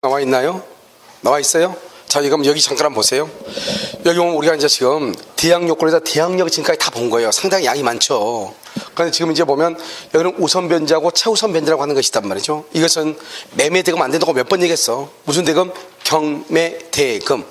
나와 있나요? 나와 있어요? 자, 그럼 여기 잠깐 한번 보세요. 여기 보면 우리가 이제 지금 대항 요건에서 대항력 지금까지 다 본 거예요. 상당히 양이 많죠. 그런데 지금 이제 보면 여기는 우선 변제하고 최우선 변제라고 하는 것이단 말이죠. 이것은 매매 대금 안 된다고 몇 번 얘기했어. 무슨 대금? 경매 대금.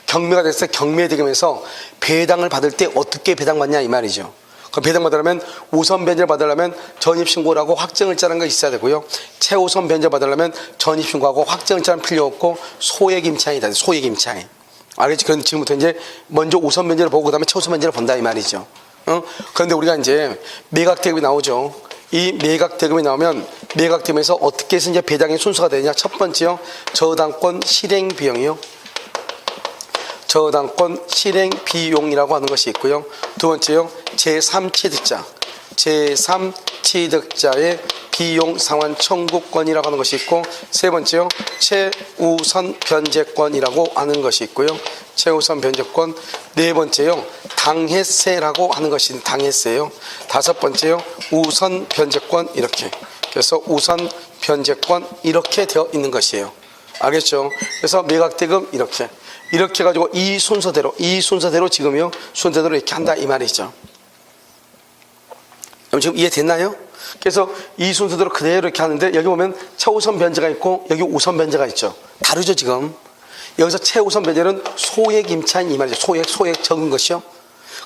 경매가 됐을 때 경매 대금에서 배당을 받을 때 어떻게 배당받냐 이 말이죠. 그 배당 받으려면 우선 변제를 받으려면 전입신고라고 확정일자라는 거 있어야 되고요. 최우선 변제 받으려면 전입신고하고 확정일자는 필요 없고 소액임차인이다. 소액임차인. 알겠지? 그런데 지금부터 이제 먼저 우선 변제를 보고 그다음에 최우선 변제를 본다 이 말이죠. 그런데 우리가 이제 매각 대금이 나오죠. 이 매각 대금이 나오면 매각 대금에서 어떻게 해서 이제 배당의 순서가 되냐? 첫 번째요, 저당권 실행 비용이요. 저당권 실행 비용이라고 하는 것이 있고요. 두 번째요, 제3취득자. 제3취득자의 비용 상환 청구권이라고 하는 것이 있고, 세 번째요, 최우선 변제권이라고 하는 것이 있고요. 최우선 변제권. 네 번째요, 당해세라고 하는 것이 당해세요. 다섯 번째요, 우선 변제권. 이렇게. 그래서 우선 변제권 이렇게 되어 있는 것이에요. 알겠죠? 그래서 매각대금 이렇게 해가지고 이 순서대로 지금요, 순서대로 이렇게 한다 이 말이죠. 그럼 지금 이해됐나요? 그래서 이 순서대로 그대로 이렇게 하는데, 여기 보면 최우선 변제가 있고 여기 우선 변제가 있죠. 다르죠 지금. 여기서 최우선 변제는 소액 임차인 이 말이죠. 소액 적은 것이요.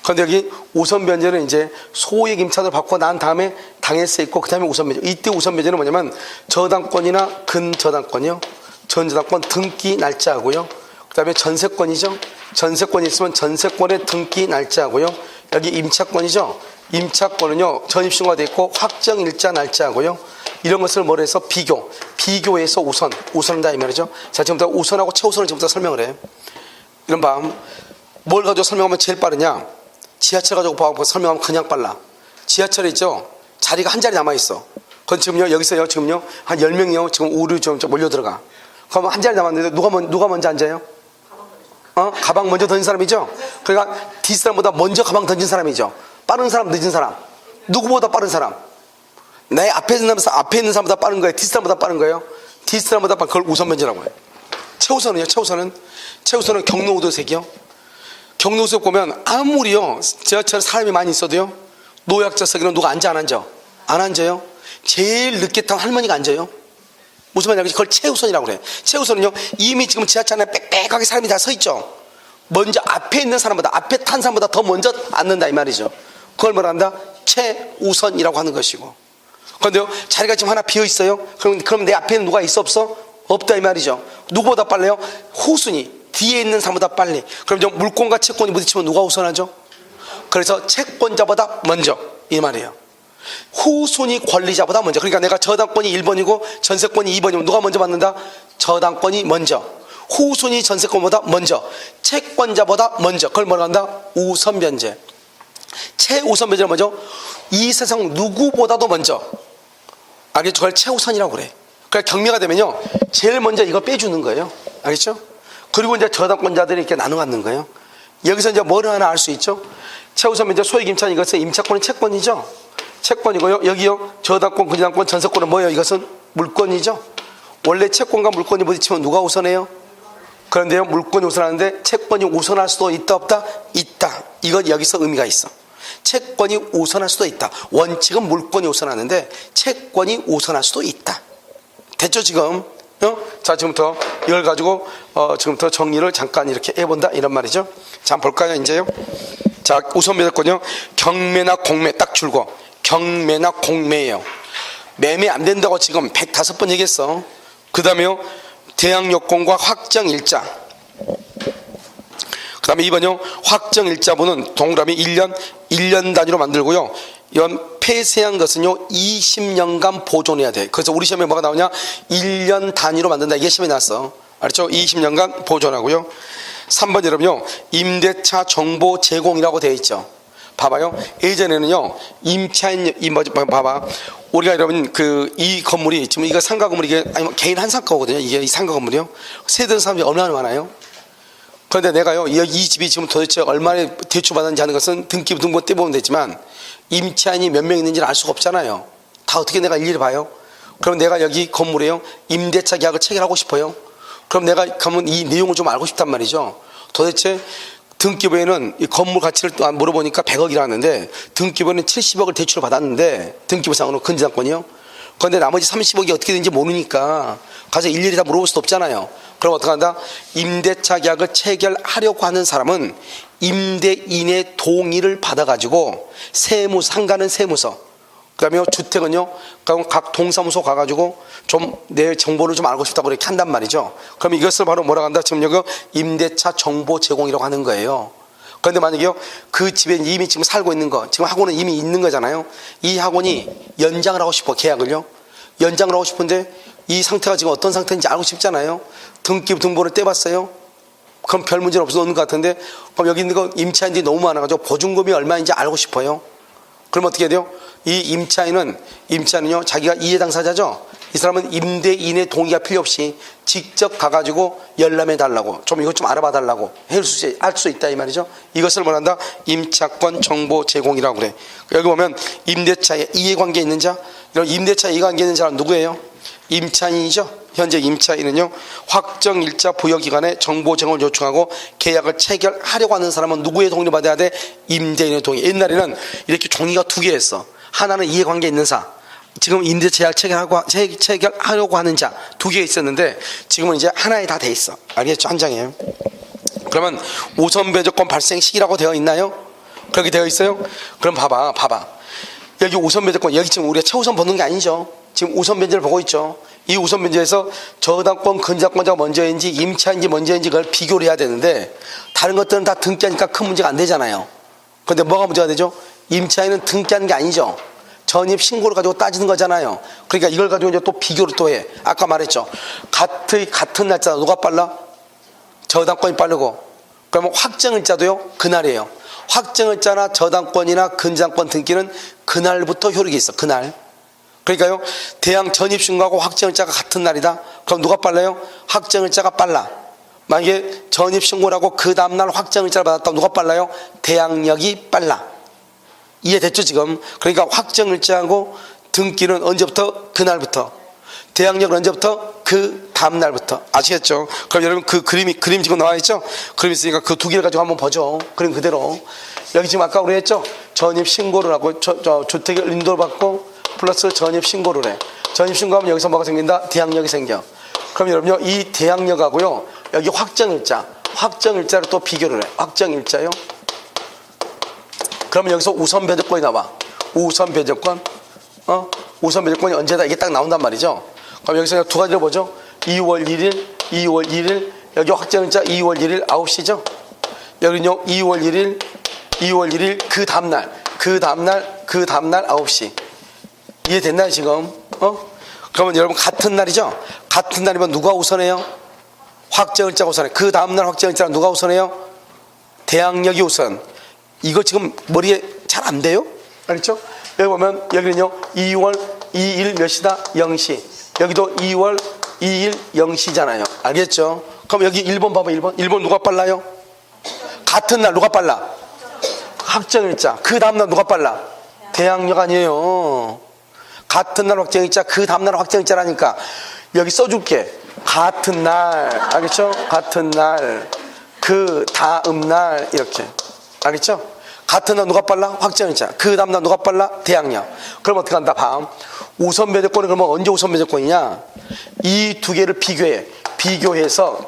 그런데 여기 우선 변제는 이제 소액 임차를 받고 난 다음에 당해세 있고 그 다음에 우선 변제. 이때 우선 변제는 뭐냐면 저당권이나 근저당권이요, 전저당권 등기 날짜하고요, 그 다음에 전세권이죠. 전세권이 있으면 전세권의 등기 날짜하고요, 여기 임차권이죠. 임차권은요, 전입신고가 되어 있고 확정일자 날짜하고요, 이런 것을 뭐라 해서 비교해서 우선한다 이 말이죠. 자, 지금부터 우선하고 최우선을 지금부터 설명을 해. 이런 뭘 가지고 설명하면 제일 빠르냐? 지하철 가지고 설명하면 그냥 빨라. 지하철에 있죠, 자리가 한 자리 남아있어. 그건 지금요, 여기서요, 지금요, 한 10명이요, 지금 우르 좀 몰려 들어가. 그러면 한 자리 남았는데 누가 먼저 앉아요? 가방 먼저 던진 사람이죠? 그러니까 뒷사람보다 먼저 가방 던진 사람이죠. 빠른 사람, 늦은 사람. 누구보다 빠른 사람. 내 앞에 있는 사람보다 빠른 거예요? 뒷사람보다 빠른 거예요? 뒷사람보다 빠른, 그걸 우선 변제라고 해요. 최우선은요, 최우선은 경로우도색이요. 경로우도색 보면 아무리요, 지하철에 사람이 많이 있어도요, 노약자석에는 누가 앉아 안 앉아? 안 앉아요. 제일 늦게 탄 할머니가 앉아요. 무슨 말이냐면 그걸 최우선이라고 그래. 최우선은요, 이미 지금 지하철 안에 빽빽하게 사람이 다 서 있죠. 먼저 앞에 있는 사람보다, 앞에 탄 사람보다 더 먼저 앉는다 이 말이죠. 그걸 뭐라 한다? 최우선이라고 하는 것이고. 그런데요, 자리가 지금 하나 비어 있어요. 그럼 내 앞에는 누가 있어 없어? 없다 이 말이죠. 누구보다 빨라요? 후순위, 뒤에 있는 사람보다 빨리. 그럼 좀 물권과 채권이 부딪히면 누가 우선하죠? 그래서 채권자보다 먼저 이 말이에요. 후순위 권리자보다 먼저. 그러니까 내가 저당권이 1번이고 전세권이 2번이면 누가 먼저 받는다? 저당권이 먼저. 후순위 전세권보다 먼저, 채권자보다 먼저. 그걸 뭐라 한다? 우선 변제. 최우선 변제는 뭐죠? 이 세상 누구보다도 먼저. 알겠죠? 그걸 최우선이라고 그래. 그러니까 경매가 되면요, 제일 먼저 이거 빼주는 거예요. 알겠죠? 그리고 이제 저당권자들이 이렇게 나눠 갖는 거예요. 여기서 이제 뭐를 하나 알 수 있죠? 최우선 변제 소액 임차는 이것은 임차권은 채권이죠. 채권이고요. 여기요, 저당권, 근저당권, 전세권은 뭐예요? 이것은 물권이죠. 원래 채권과 물권이 부딪히면 누가 우선해요? 그런데요, 물권이 우선하는데 채권이 우선할 수도 있다 없다? 있다. 이건 여기서 의미가 있어. 채권이 우선할 수도 있다. 원칙은 물권이 우선하는데 채권이 우선할 수도 있다. 됐죠 지금? 자, 지금부터 이걸 가지고 지금부터 정리를 잠깐 이렇게 해본다 이런 말이죠. 자, 한번 볼까요 이제요? 자, 우선 변제권요, 경매나 공매 딱 줄고, 경매나 공매예요. 매매 안 된다고 지금 105번 얘기했어. 그 다음에요, 대항요건과 확정일자. 그 다음에 2번요, 확정일자분은 동그라미 1년 단위로 만들고요, 이건 폐쇄한 것은요 20년간 보존해야 돼. 그래서 우리 시험에 뭐가 나오냐? 1년 단위로 만든다. 이게 시험에 나왔어. 알았죠? 20년간 보존하고요. 3번 여러분요, 임대차 정보 제공이라고 되어 있죠. 봐봐요. 예전에는요, 임차인, 봐봐. 우리가 여러분, 이 건물이, 지금 이거 상가 건물이, 이게, 개인 한 상가거든요. 이게 이 상가 건물이요. 세대는 사람들이 얼마나 많아요? 그런데 내가요, 이 집이 지금 도대체 얼마나 대출받았는지 하는 것은 등본 떼보면 되지만, 임차인이 몇 명 있는지는 알 수가 없잖아요. 다 어떻게 내가 일일이 봐요? 그럼 내가 여기 건물에요, 임대차 계약을 체결하고 싶어요. 그럼 내가 가면 이 내용을 좀 알고 싶단 말이죠. 도대체 등기부에는 이 건물 가치를 또 물어보니까 100억이라 하는데 등기부는 70억을 대출을 받았는데 등기부상으로 근저당권이요. 그런데 나머지 30억이 어떻게 되는지 모르니까 가서 일일이 다 물어볼 수도 없잖아요. 그럼 어떻게 한다? 임대차 계약을 체결하려고 하는 사람은 임대인의 동의를 받아가지고 상가는 세무서, 그 다음에 주택은요, 그럼 각 동사무소 가가지고 좀 내 정보를 좀 알고 싶다고 이렇게 한단 말이죠. 그럼 이것을 바로 뭐라고 한다? 지금 여기 임대차 정보 제공이라고 하는 거예요. 그런데 만약에요, 그 집에 이미 지금 살고 있는 거, 지금 학원은 이미 있는 거잖아요. 이 학원이 연장을 하고 싶어, 계약을요. 연장을 하고 싶은데 이 상태가 지금 어떤 상태인지 알고 싶잖아요. 등기부 등본을 떼봤어요. 그럼 별 문제는 없는 것 같은데, 그럼 여기 있는 거 임차인들이 너무 많아가지고 보증금이 얼마인지 알고 싶어요. 그럼 어떻게 해야 돼요? 이 임차인은요, 자기가 이해 당사자죠. 이 사람은 임대인의 동의가 필요 없이 직접 가가지고 열람해 달라고, 좀 이것 좀 알아봐 달라고 할 수 있다 이 말이죠. 이것을 뭐란다? 임차권 정보 제공이라고 그래. 여기 보면 임대차에 이해관계 있는 자, 이런 임대차에 이해관계 있는 자는 누구예요? 임차인이죠. 현재 임차인은요, 확정일자 부여기간에 정보 제공을 요청하고 계약을 체결하려고 하는 사람은 누구의 동의를 받아야 돼? 임대인의 동의. 옛날에는 이렇게 종이가 두 개였어. 하나는 이해관계 있는 사, 지금 임대차 계약 체결하려고 하는 자 두 개 있었는데 지금은 이제 하나에 다 돼 있어. 알겠죠? 한 장에. 그러면 우선 배제권 발생 시기라고 되어 있나요? 그렇게 되어 있어요? 그럼 봐봐. 여기 우선 배제권, 여기 지금 우리가 최우선 보는 게 아니죠. 지금 우선 변제를 보고 있죠. 이 우선 변제에서 저당권, 근저당권자가 먼저인지 임차인지 먼저인지 그걸 비교를 해야 되는데 다른 것들은 다 등기하니까 큰 문제가 안 되잖아요. 그런데 뭐가 문제가 되죠? 임차인은 등기하는 게 아니죠. 전입 신고를 가지고 따지는 거잖아요. 그러니까 이걸 가지고 이제 또 비교를 또 해. 아까 말했죠. 같은 날짜다 누가 빨라? 저당권이 빠르고. 그러면 확정일자도요, 그날이에요. 확정일자나 저당권이나 근저당권 등기는 그날부터 효력이 있어. 그날. 그러니까요, 대항 전입신고하고 확정일자가 같은 날이다. 그럼 누가 빨라요? 확정일자가 빨라. 만약에 전입신고라고 그 다음날 확정일자를 받았다면 누가 빨라요? 대항력이 빨라. 이해됐죠 지금? 그러니까 확정일자하고 등기는 언제부터? 그날부터. 대항력은 언제부터? 그 다음날부터. 아시겠죠? 그럼 여러분 그 그림 지금 나와 있죠? 그림 있으니까 그 두 개를 가지고 한번 보죠. 그림 그대로. 여기 지금 아까 우리 했죠? 전입신고를 하고 주택을 인도를 받고 플러스 전입신고를 해. 전입신고하면 여기서 뭐가 생긴다? 대항력이 생겨. 그럼 여러분요, 이 대항력하고요, 여기 확정일자를 또 비교를 해. 확정일자요. 그러면 여기서 우선 배제권이 나와. 우선 배제권이 언제다? 이게 딱 나온단 말이죠. 그럼 여기서 두 가지를 보죠. 2월 1일, 여기 확정일자 2월 1일 9시죠. 여기는요, 2월 1일 그 다음날 9시. 이해됐나요 지금? 그러면 여러분 같은 날이죠? 같은 날이면 누가 우선해요? 확정일자가 우선해. 그 다음날 확정일자는 누가 우선해요? 대항력이 우선. 이거 지금 머리에 잘 안 돼요? 알겠죠? 여기 보면 여기는요, 2월 2일 몇 시다? 0시. 여기도 2월 2일 0시잖아요. 알겠죠? 그럼 여기 1번 봐봐. 1번 누가 빨라요? 같은 날 누가 빨라? 확정일자. 그 다음날 누가 빨라? 대항력 아니에요. 같은 날 확정일자, 그 다음날 확정일자라니까. 여기 써줄게. 같은 날. 알겠죠? 같은 날, 그 다음날, 이렇게. 알겠죠? 같은 날 누가 빨라? 확정일자. 그 다음날 누가 빨라? 대항력. 그럼 어떻게 한다? 봐. 우선 배제권이 그러면 언제 우선 배제권이냐? 이 두 개를 비교해. 비교해서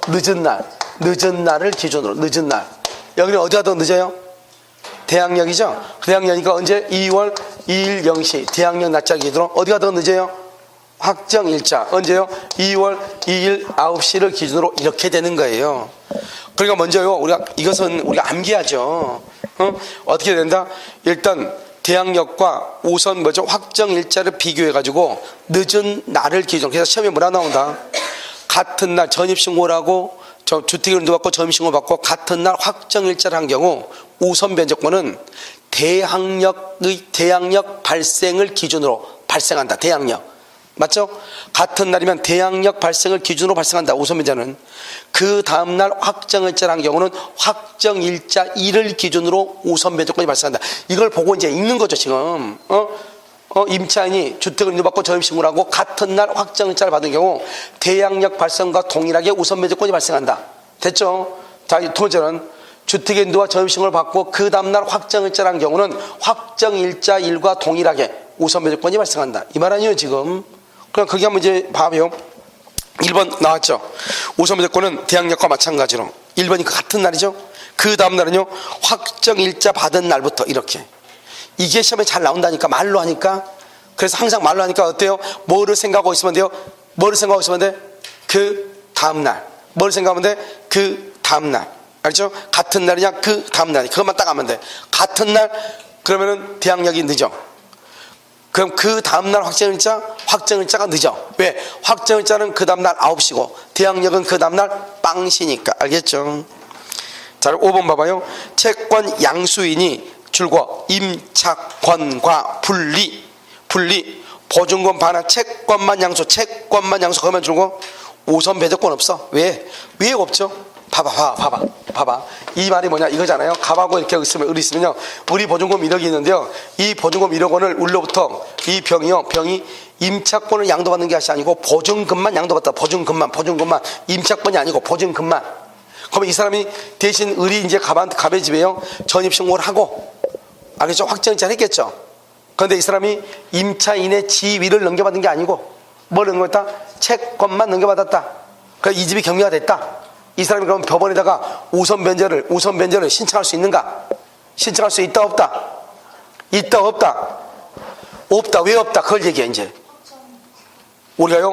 늦은 날을 기준으로. 늦은 날. 여기는 어디가 더 늦어요? 대항력이죠? 대항력이니까 언제? 2월 2일 0시. 대항력 날짜 기준으로. 어디가 더 늦어요? 확정일자. 언제요? 2월 2일 9시를 기준으로 이렇게 되는 거예요. 그러니까 먼저요, 이것은 우리가 암기하죠. 어떻게 된다? 일단 대항력과 우선 확정일자를 비교해가지고 늦은 날을 기준으로. 그래서 시험에 뭐라 나온다? 같은 날 전입신고를 하고 주택을 인도받고 전입신고 받고 같은 날 확정일자를 한 경우 우선 변제권은 대항력 발생을 기준으로 발생한다. 대항력. 맞죠? 같은 날이면 대항력 발생을 기준으로 발생한다. 우선 변제는. 그 다음날 확정일자를 한 경우는 확정일자 일을 기준으로 우선 변제권이 발생한다. 이걸 보고 이제 읽는 거죠 지금. 임차인이 주택을 인도받고 전입신고를 하고 같은 날 확정일자를 받은 경우 대항력 발생과 동일하게 우선 배제권이 발생한다. 됐죠? 자, 두 번째는 주택의 인도와 전입신고를 받고 그 다음날 확정일자라는 경우는 확정일자 일과 동일하게 우선 배제권이 발생한다. 이 말 아니에요 지금. 그럼 그게 한번 이제 봐요. 1번 나왔죠. 우선 배제권은 대항력과 마찬가지로 1번이 같은 날이죠. 그 다음 날은요 확정일자 받은 날부터 이렇게. 이게 시험에 잘 나온다니까 말로 하니까. 그래서 항상 말로 하니까 어때요? 뭐를 생각하고 있으면 돼요? 뭐를 생각하고 있으면 돼? 그 다음날. 뭘 생각하면 돼? 그 다음날. 알죠? 같은 날이냐 그 다음날. 그것만 딱 하면 돼. 같은 날 그러면은 대항력이 늦어. 그럼 그 다음날 확정일자가 늦어. 왜? 확정일자는 그 다음날 9시고 대항력은 그 다음날 빵시니까. 알겠죠? 자, 5번 봐봐요. 채권 양수인이 줄거 임차권과 분리 보증금 반환 채권만 양수 그러면 줄거 우선 배제권 없어. 왜 없죠? 봐봐. 이 말이 뭐냐 이거잖아요. 갑하고 이렇게 있으면요. 우리 보증금 1억이 있는데요. 이 보증금 1억 원을 우리로부터 이 병이 임차권을 양도받는 것이 아니고 보증금만 양도받다. 보증금만 임차권이 아니고 보증금만. 그러면 이 사람이 대신 을이 이제 갑의 집에요. 전입신고를 하고 알겠죠? 확정일자를 했겠죠. 그런데 이 사람이 임차인의 지위를 넘겨받은 게 아니고 뭘 넘겨받았다? 채권만 넘겨받았다. 그러니까 이 집이 경매가 됐다. 이 사람이 그럼 법원에다가 우선 변제를 신청할 수 있는가? 신청할 수 있다 없다? 있다 없다? 없다. 왜 없다? 그걸 얘기해 이제. 우리가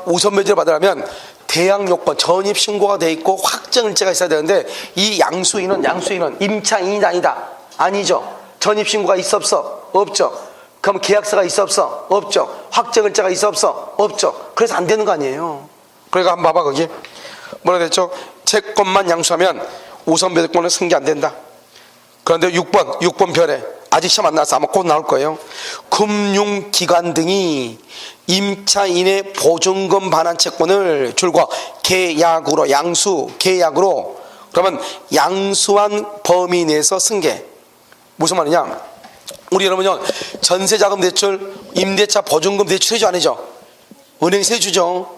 우선 변제를 받으려면 대항 요건 전입신고가 돼 있고 확정일자가 있어야 되는데 이 양수인은 임차인이 아니다. 아니죠. 전입신고가 있어 없어? 없죠. 그럼 계약서가 있어 없어? 없죠. 확정일자가 있어 없어? 없죠. 그래서 안 되는 거 아니에요. 그러니까 한번 봐봐 거기 뭐라 됐죠? 채권만 양수하면 우선 배제권은 승계 안 된다. 그런데 6번 별에 아직 시험 안 나와서 아마 곧 나올 거예요. 금융기관 등이 임차인의 보증금 반환 채권을 줄과 계약으로 그러면 양수한 범위 내에서 승계. 무슨 말이냐? 우리 여러분요 전세자금 대출, 임대차 보증금 대출 해줘 안 해줘? 은행에서 해주죠.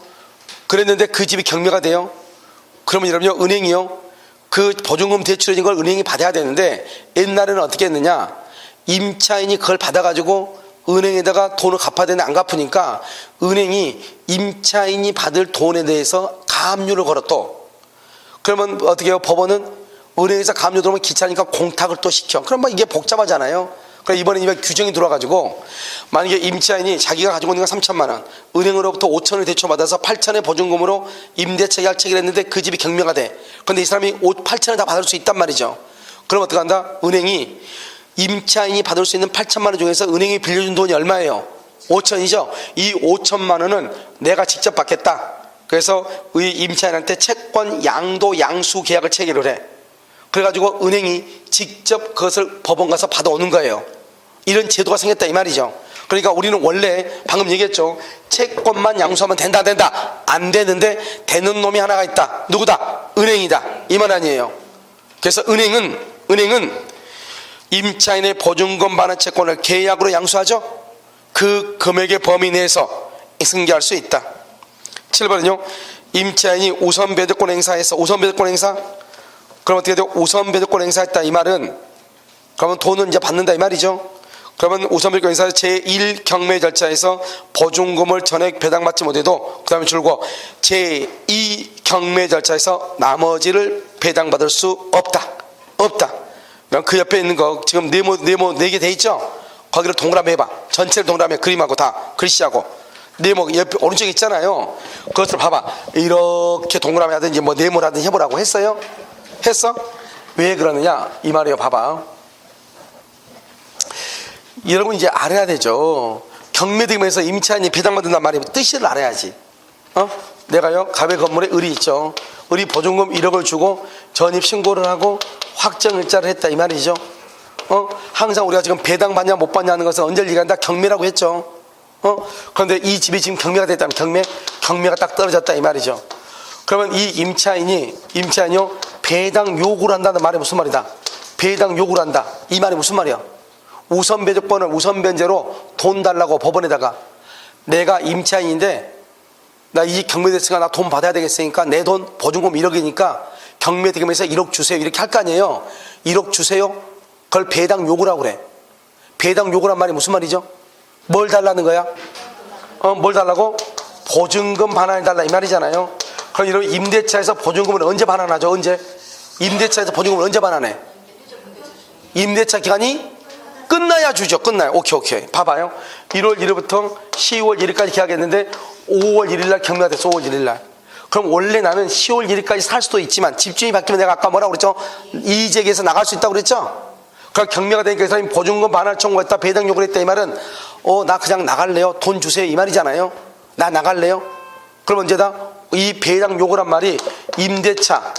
그랬는데 그 집이 경매가 돼요. 그러면 여러분요 은행이요 그 보증금 대출해준 걸 은행이 받아야 되는데 옛날에는 어떻게 했느냐? 임차인이 그걸 받아가지고 은행에다가 돈을 갚아야 되는데 안 갚으니까 은행이 임차인이 받을 돈에 대해서 가압류를 걸어 또. 그러면 어떻게 해요? 법원은 은행에서 가압류 들어오면 귀찮으니까 공탁을 또 시켜. 그럼 뭐 이게 복잡하잖아요. 그래서 이번에 이번 규정이 들어와가지고 만약에 임차인이 자기가 가지고 있는 건 3천만 원, 은행으로부터 5천을 대출받아서 8천의 보증금으로 임대차 계약 체결을 했는데 그 집이 경매가 돼. 그런데 이 사람이 8천을 다 받을 수 있단 말이죠. 그럼 어떻게 한다? 은행이 임차인이 받을 수 있는 8천만 원 중에서 은행이 빌려준 돈이 얼마예요? 5천이죠. 이 5천만 원은 내가 직접 받겠다. 그래서 이 임차인한테 채권 양수 계약을 체결을 해. 그래가지고 은행이 직접 그것을 법원 가서 받아오는 거예요. 이런 제도가 생겼다 이 말이죠. 그러니까 우리는 원래 방금 얘기했죠. 채권만 양수하면 된다 안 되는데 되는 놈이 하나가 있다. 누구다? 은행이다. 이 말 아니에요. 그래서 은행은 임차인의 보증금 반환 채권을 계약으로 양수하죠. 그 금액의 범위 내에서 승계할 수 있다. 7번은요. 임차인이 우선 배제권 행사해서 그럼 어떻게 돼요? 우선 배제권 행사했다 이 말은 그러면 돈은 이제 받는다 이 말이죠. 그러면 우선 배제권 행사에서 제1경매 절차에서 보증금을 전액 배당받지 못해도 그 다음에 줄고 제2경매 절차에서 나머지를 배당받을 수 없다. 그럼 그 옆에 있는 거 지금 네모 4개 돼 있죠? 거기를 동그라미 해봐. 전체를 동그라미 그림하고 다 글씨하고 네모 옆에 오른쪽에 있잖아요. 그것을 봐봐. 이렇게 동그라미 하든지 뭐 네모라든지 해보라고 했어요? 했어? 왜 그러느냐? 이 말이에요. 봐봐. 여러분 이제 알아야 되죠. 경매등에서 임차인이 배당받는단 말이에요. 뜻을 알아야지. 내가요 갑의 건물에 을이 있죠. 을이 보증금 1억을 주고 전입신고를 하고 확정일자를 했다 이 말이죠. 항상 우리가 지금 배당받냐 못 받냐는 것은 언제 얘기한다? 경매라고 했죠. 그런데 이 집이 지금 경매가 됐다면 경매가 딱 떨어졌다 이 말이죠. 그러면 이 임차인이요 배당 요구를 한다는 말이 무슨 말이다? 배당 요구를 한다 이 말이 무슨 말이야? 우선변제권을 우선변제로 돈 달라고 법원에다가 내가 임차인인데 나 이 경매됐으니까 나 돈 받아야 되겠으니까 내 돈 보증금 1억이니까 경매대금에서 1억 주세요 이렇게 할 거 아니에요. 1억 주세요. 그걸 배당 요구라고 그래. 배당 요구란 말이 무슨 말이죠? 뭘 달라는 거야? 뭘 달라고? 보증금 반환해달라 이 말이잖아요. 그럼 이런 임대차에서 보증금을 언제 반환하죠? 언제? 임대차에서 보증금을 언제 반환해? 임대차 기간이 끝나야 주죠. 끝나요. 오케이. 봐봐요. 1월 1일부터 10월 1일까지 계약했는데 5월 1일 날 경매가 됐어. 5월 1일 날. 그럼 원래 나는 10월 1일까지 살 수도 있지만 집주인이 바뀌면 내가 아까 뭐라고 그랬죠? 이의제기해서 나갈 수 있다고 그랬죠? 그러니까 경매가 되니까 이 사람이 보증금 반환 청구했다, 배당 요구를 했다 이 말은 나 그냥 나갈래요. 돈 주세요 이 말이잖아요. 나 나갈래요. 그럼 언제다? 이 배당 요구란 말이 임대차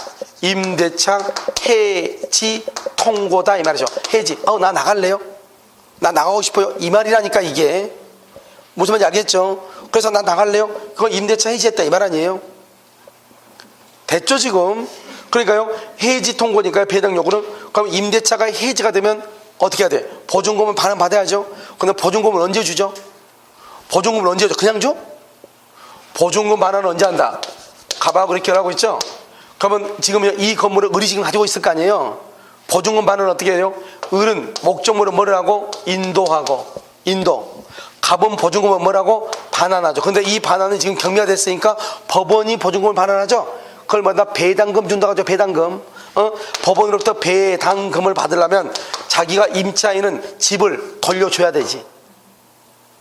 해지 통고다 이 말이죠. 해지. 나 나갈래요. 나 나가고 싶어요. 이 말이라니까 이게. 무슨 말인지 알겠죠? 그래서 나 나갈래요. 그거 임대차 해지했다 이 말 아니에요. 됐죠 지금? 그러니까요. 해지 통고니까요. 배당 요구는. 그럼 임대차가 해지가 되면 어떻게 해야 돼? 보증금은 반환받아야죠. 근데 보증금은 언제 주죠? 보증금을 언제 줘? 그냥 줘? 보증금 반환은 언제 한다? 가봐 그렇게 하고 있죠? 그러면 지금 이 건물을 을이 지금 가지고 있을 거 아니에요? 보증금 반환은 어떻게 해요? 을은 목적물을 뭐를 하고? 인도. 갑은 보증금을 뭐라고? 반환하죠. 근데 이 반환은 지금 경매가 됐으니까 법원이 보증금을 반환하죠? 그걸 뭐다? 배당금 준다고 하죠. 배당금. 법원으로부터 배당금을 받으려면 자기가 임차인은 집을 돌려줘야 되지.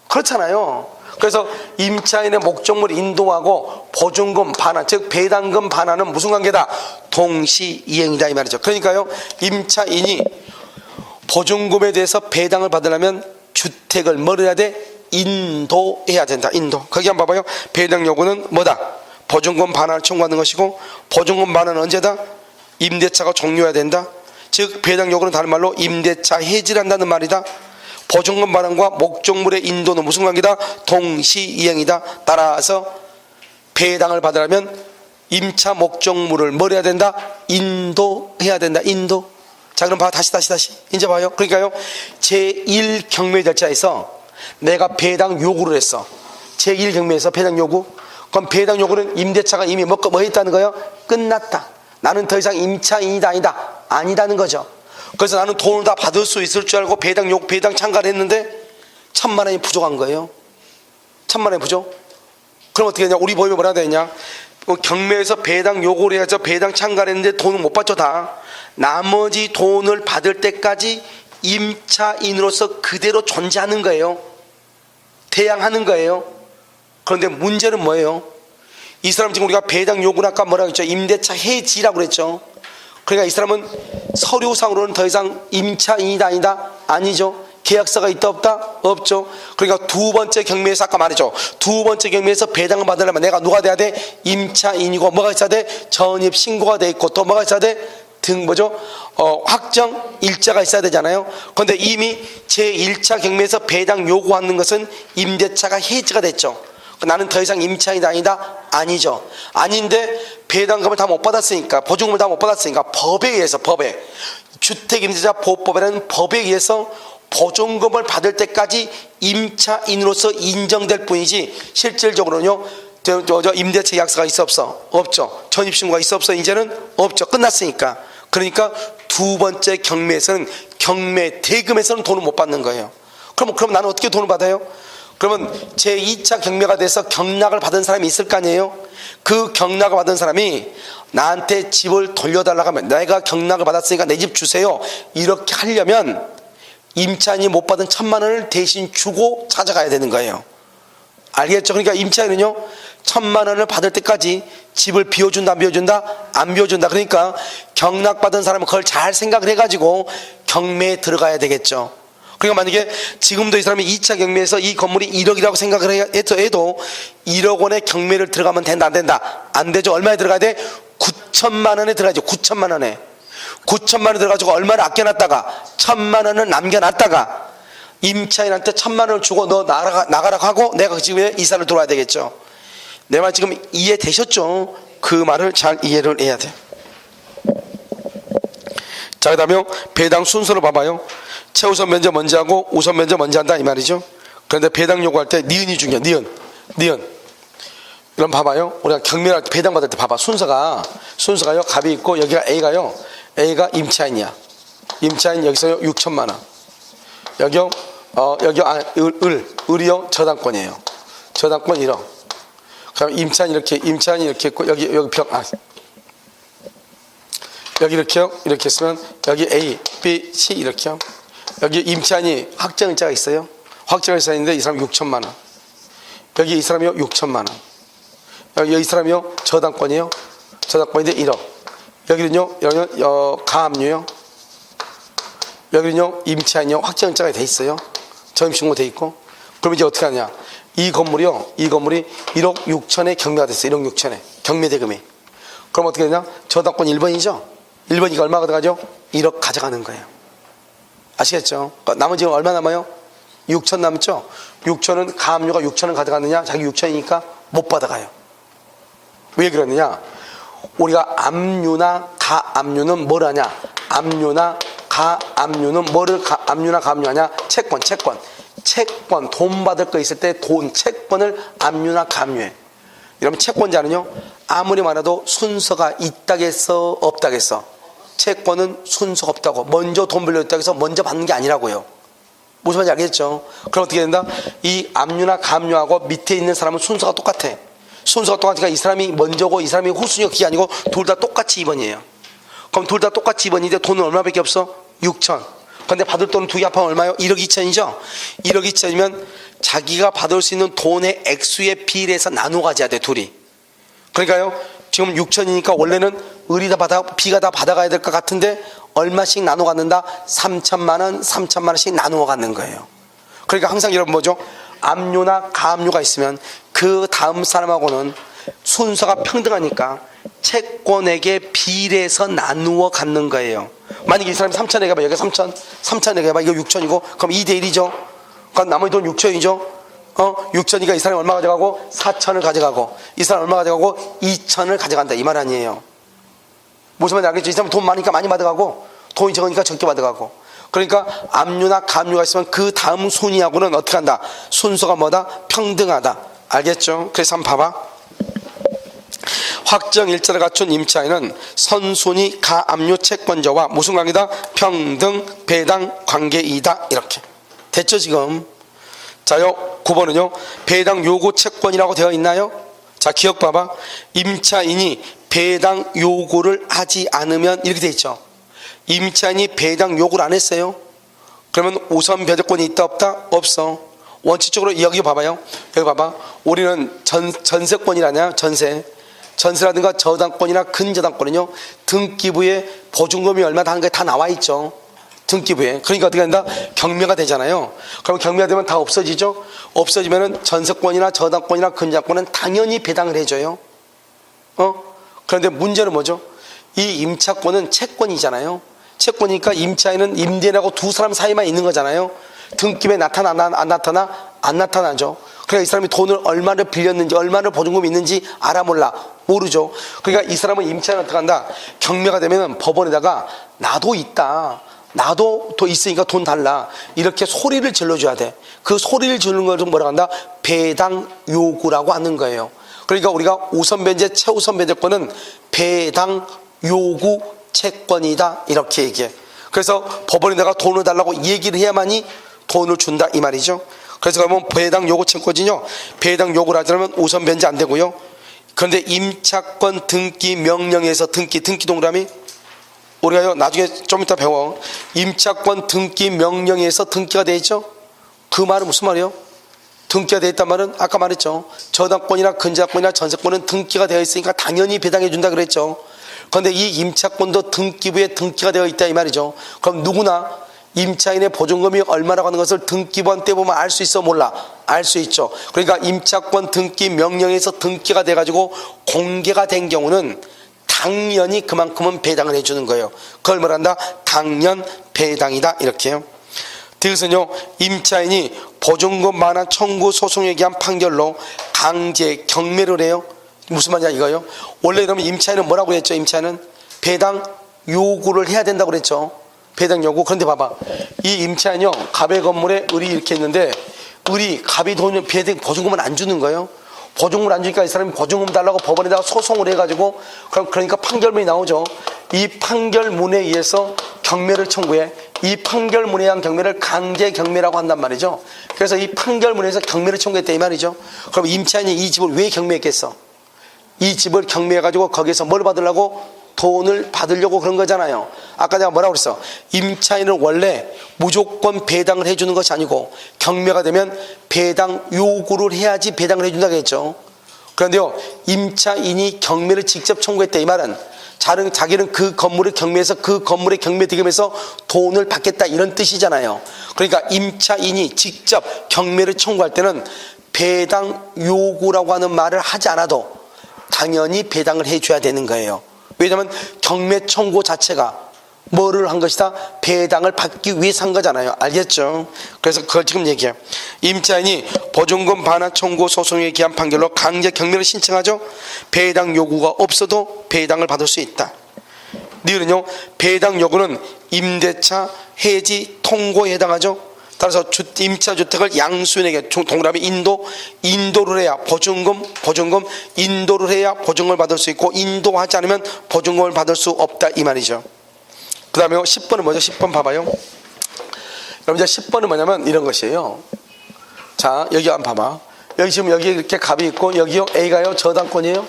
그렇잖아요. 그래서 임차인의 목적물 인도하고 보증금 반환, 즉 배당금 반환은 무슨 관계다? 동시이행이다 이 말이죠. 그러니까요. 임차인이 보증금에 대해서 배당을 받으려면 주택을 뭘 해야 돼? 인도해야 된다. 인도. 거기 한번 봐봐요. 배당 요구는 뭐다? 보증금 반환을 청구하는 것이고 보증금 반환은 언제다? 임대차가 종료해야 된다. 즉 배당 요구는 다른 말로 임대차 해지한다는 말이다. 보증금 반환과 목적물의 인도는 무슨 관계다? 동시이행이다. 따라서 배당을 받으려면 임차 목적물을 뭘 해야 된다? 인도해야 된다. 인도. 자 그럼 봐. 다시 이제 봐요. 그러니까요. 제1경매절차에서 내가 배당 요구를 했어. 제1경매에서 배당 요구. 그럼 배당 요구는 임대차가 이미 뭐 했다는 거예요? 끝났다. 나는 더 이상 임차인이다 아니다는 거죠. 그래서 나는 돈을 다 받을 수 있을 줄 알고 배당 참가를 했는데 1,000만 원이 부족한 거예요. 1,000만 원이 부족. 그럼 어떻게 되냐? 우리 법이 뭐라 되냐? 경매에서 배당 요구를 해서 배당 참가를 했는데 돈을 못 받죠 다. 나머지 돈을 받을 때까지 임차인으로서 그대로 존재하는 거예요. 대항하는 거예요. 그런데 문제는 뭐예요? 이 사람 지금 우리가 배당 요구는 아까 뭐라고 했죠? 임대차 해지라고 그랬죠. 그러니까 이 사람은 서류상으로는 더 이상 임차인이다 아니다? 아니죠. 계약서가 있다 없다? 없죠. 그러니까 두 번째 경매에서 아까 말했죠. 두 번째 경매에서 배당을 받으려면 내가 누가 돼야 돼? 임차인이고 뭐가 있어야 돼? 전입신고가 돼 있고 또 뭐가 있어야 돼? 확정 일자가 있어야 되잖아요. 그런데 이미 제1차 경매에서 배당 요구하는 것은 임대차가 해지가 됐죠. 나는 더 이상 임차인이 아니다? 아니죠. 아닌데 배당금을 다 못 받았으니까, 보증금을 다 못 받았으니까 법에 의해서 주택임대차 보호법에는 법에 의해서 보증금을 받을 때까지 임차인으로서 인정될 뿐이지 실질적으로는요 임대차 계약서가 있어 없어? 없죠. 전입신고가 있어 없어? 이제는 없죠. 끝났으니까. 그러니까 두 번째 경매에서는 경매 대금에서는 돈을 못 받는 거예요. 그럼 나는 어떻게 돈을 받아요? 그러면 제2차 경매가 돼서 경락을 받은 사람이 있을 거 아니에요? 그 경락을 받은 사람이 나한테 집을 돌려달라고 하면 내가 경락을 받았으니까 내 집 주세요 이렇게 하려면 임차인이 못 받은 1,000만 원을 대신 주고 찾아가야 되는 거예요. 알겠죠? 그러니까 임차인은요 1,000만 원을 받을 때까지 집을 비워준다 안 비워준다? 안 비워준다. 그러니까 경락받은 사람은 그걸 잘 생각을 해가지고 경매에 들어가야 되겠죠. 그러니까 만약에 지금도 이 사람이 2차 경매에서 이 건물이 1억이라고 생각을 해도 1억 원의 경매를 들어가면 된다 안 된다? 안 되죠. 얼마에 들어가야 돼? 9천만 원에 들어가죠. 9천만 원에 9천만 원 들어가지고 얼마를 아껴놨다가 1,000만 원을 남겨놨다가 임차인한테 1,000만 원을 주고 너 나가라고 하고 내가 그 집에 이사를 들어와야 되겠죠. 내 말 지금 이해되셨죠? 그 말을 잘 이해를 해야 돼. 자, 그 다음에 배당 순서를 봐봐요. 최우선 변제 먼저 하고 우선 변제 먼저 한다 이 말이죠. 그런데 배당 요구할 때 니은이 중요해. 니은. 그럼 봐봐요. 우리가 경매할 때 배당 받을 때 봐봐. 순서가요. 갑이 있고 여기가 A가요. A가 임차인이야. 임차인 여기서요 6천만 원. 여기요 을이요 저당권이에요. 저당권 1억. 그럼 임차인이 이렇게 있고 여기 여기 이렇게요. 이렇게 했으면 여기 A, B, C 이렇게요. 여기 임차인이 확정자가 있어요. 확정자 있는데 이 사람 6천만 원. 여기 이 사람이요 6천만 원. 여기 이 사람이요 저당권이에요. 저당권인데 1억. 여기는요 가압류요. 여기는요 임차인이요 확정자가 돼 있어요. 점심신고 돼 있고. 그럼 이제 어떻게 하냐? 이 건물이 1억 6천에 경매가 됐어요. 1억 6천에 경매 대금이. 그럼 어떻게 되냐? 저당권 1번이죠. 1번이가 얼마가 들어가죠? 1억 가져가는 거예요. 아시겠죠? 나머지가 얼마 남아요? 6천 남죠? 6천은 가압류가 6천을 가져갔느냐? 자기 6천이니까 못 받아가요. 왜 그러느냐? 우리가 압류나 가압류는 뭘 하냐? 압류나 가압류는 압류나 가압류 하냐? 채권 돈 받을 거 있을 때 채권을 압류나 가압류해. 이러면 채권자는요 아무리 많아도 순서가 있다겠어 없다겠어. 채권은 순서가 없다고. 먼저 돈 빌려줬다고 해서 먼저 받는 게 아니라고요. 무슨 말인지 알겠죠? 그럼 어떻게 된다? 이 압류나 가압류하고 밑에 있는 사람은 순서가 똑같아. 순서가 똑같으니까 이 사람이 먼저고 이 사람이 후순위가 그게 아니고 둘 다 똑같이 2번이에요. 그럼 둘 다 똑같이 2번인데 돈은 얼마밖에 없어? 6천. 근데 받을 돈은 두 개 합하면 얼마요? 1억 2천이죠? 1억 2천이면 자기가 받을 수 있는 돈의 액수에 비례해서 나누어 가져야 돼, 둘이. 그러니까요, 지금 6천이니까 원래는 을이 다 B가 다 받아가야 될 것 같은데 얼마씩 나누어 갖는다? 3천만 원씩 나누어 갖는 거예요. 그러니까 항상 여러분 뭐죠? 압류나 가압류가 있으면 그 다음 사람하고는 순서가 평등하니까 채권에게 비례해서 나누어 갖는 거예요. 만약에 이 사람이 3천 내가 봐. 여기가 3천 내가 봐. 이거 6천이고 그럼 2대 1이죠. 그럼 나머지 돈 6천이죠. 6천이니까 이 사람이 얼마 가져가고 4천을 가져가고 이 사람 얼마 가져가고 2천을 가져간다 이 말 아니에요. 무슨 말인지 알겠죠? 이 사람 돈 많으니까 많이 받아가고 돈이 적으니까 적게 받아가고. 그러니까 압류나 가압류가 있으면 그 다음 순위하고는 어떻게 한다? 순서가 뭐다? 평등하다. 알겠죠? 그래서 한번 봐봐. 확정 일자를 갖춘 임차인은 선순위 가압류 채권자와 무슨 관계다? 평등 배당 관계이다. 이렇게 됐죠 지금? 자요 9번은요 배당 요구 채권이라고 되어 있나요? 자 기억 봐봐. 임차인이 배당 요구를 하지 않으면 이렇게 되어 있죠. 임차인이 배당 요구를 안 했어요. 그러면 우선 배당권이 있다 없다? 없어. 원칙적으로 여기 봐봐요. 여기 봐봐. 우리는 전세권이라냐? 전세라든가 저당권이나 근저당권은요 등기부에 보증금이 얼마나 하는 게 다 나와 있죠. 등기부에. 그러니까 어떻게 된다? 경매가 되잖아요. 그럼 경매가 되면 다 없어지죠. 없어지면은 전세권이나 저당권이나 근저당권은 당연히 배당을 해줘요. 그런데 문제는 뭐죠? 이 임차권은 채권이잖아요. 채권이니까 임차인은 임대인하고 두 사람 사이만 있는 거잖아요. 등기부에 나타나 안 나타나? 안 나타나죠. 그러니까 이 사람이 돈을 얼마를 빌렸는지 얼마를 보증금이 있는지 알아 몰라? 모르죠. 그러니까 이 사람은 임차인은 어떻게 한다? 경매가 되면 법원에다가 나도 있다. 나도 더 있으니까 돈 달라. 이렇게 소리를 질러줘야 돼. 그 소리를 지르는 걸 좀 뭐라고 한다? 배당 요구라고 하는 거예요. 그러니까 우리가 우선 변제, 최우선 변제권은 배당 요구 채권이다. 이렇게 얘기해. 그래서 법원에다가 돈을 달라고 얘기를 해야만이 돈을 준다. 이 말이죠. 그래서 그러면 배당 요구 채권이요. 배당 요구를 하자면 우선 변제 안 되고요. 그런데 임차권 등기 명령에서 등기 동그라미 우리가요 나중에 좀 이따 배워. 임차권 등기 명령에서 등기가 돼 있죠. 그 말은 무슨 말이에요? 등기가 돼 있단 말은 아까 말했죠. 저당권이나 근저당권이나 전세권은 등기가 되어 있으니까 당연히 배당해 준다 그랬죠. 그런데 이 임차권도 등기부에 등기가 되어 있다 이 말이죠. 그럼 누구나 임차인의 보증금이 얼마라고 하는 것을 등기부한 때 보면 알 수 있어 몰라? 알 수 있죠. 그러니까 임차권 등기 명령에서 등기가 돼가지고 공개가 된 경우는 당연히 그만큼은 배당을 해주는 거예요. 그걸 말한다? 당연 배당이다 이렇게요. 그래서요 임차인이 보증금 반환 청구 소송에 의한 판결로 강제 경매를 해요. 무슨 말이냐 이거요. 원래 그러면 임차인은 뭐라고 했죠? 임차인은 배당 요구를 해야 된다고 그랬죠. 배당 요구. 그런데 봐봐, 이 임차인이요, 갑의 건물에 을이 이렇게 있는데 을이 갑이 돈을 보증금을 안 주는 거예요. 보증금을 안 주니까 이 사람이 보증금 달라고 법원에다가 소송을 해가지고, 그러니까 판결문이 나오죠. 이 판결문에 의해서 경매를 청구해. 이 판결문에 의한 경매를 강제 경매라고 한단 말이죠. 그래서 이 판결문에서 경매를 청구했다 이 말이죠. 그럼 임차인이 이 집을 왜 경매했겠어? 이 집을 경매해가지고 거기에서 뭘 받으려고? 돈을 받으려고 그런 거잖아요. 아까 내가 뭐라고 그랬어? 임차인은 원래 무조건 배당을 해주는 것이 아니고 경매가 되면 배당 요구를 해야지 배당을 해준다고 했죠. 그런데요, 임차인이 경매를 직접 청구했다 이 말은 자기는 그 건물을 경매해서 그 건물의 경매 득임에서 돈을 받겠다 이런 뜻이잖아요. 그러니까 임차인이 직접 경매를 청구할 때는 배당 요구라고 하는 말을 하지 않아도 당연히 배당을 해줘야 되는 거예요. 왜냐하면 경매 청구 자체가 뭐를 한 것이다? 배당을 받기 위해서 한 거잖아요. 알겠죠? 그래서 그걸 지금 얘기해요. 임차인이 보증금 반환 청구 소송에 기한 판결로 강제 경매를 신청하죠. 배당 요구가 없어도 배당을 받을 수 있다. 니은요, 배당 요구는 임대차 해지 통고에 해당하죠. 따라서 임차 주택을 양수인에게 동그라미 인도를 해야 보증금 인도를 해야 보증금을 받을 수 있고 인도하지 않으면 보증금을 받을 수 없다 이 말이죠. 그 다음에 10번은 뭐죠? 10번 봐봐요. 여러분, 10번은 뭐냐면 이런 것이에요. 자, 여기 한번 봐봐. 여기 지금 여기 이렇게 갑이 있고 여기요, A가요 저당권이에요.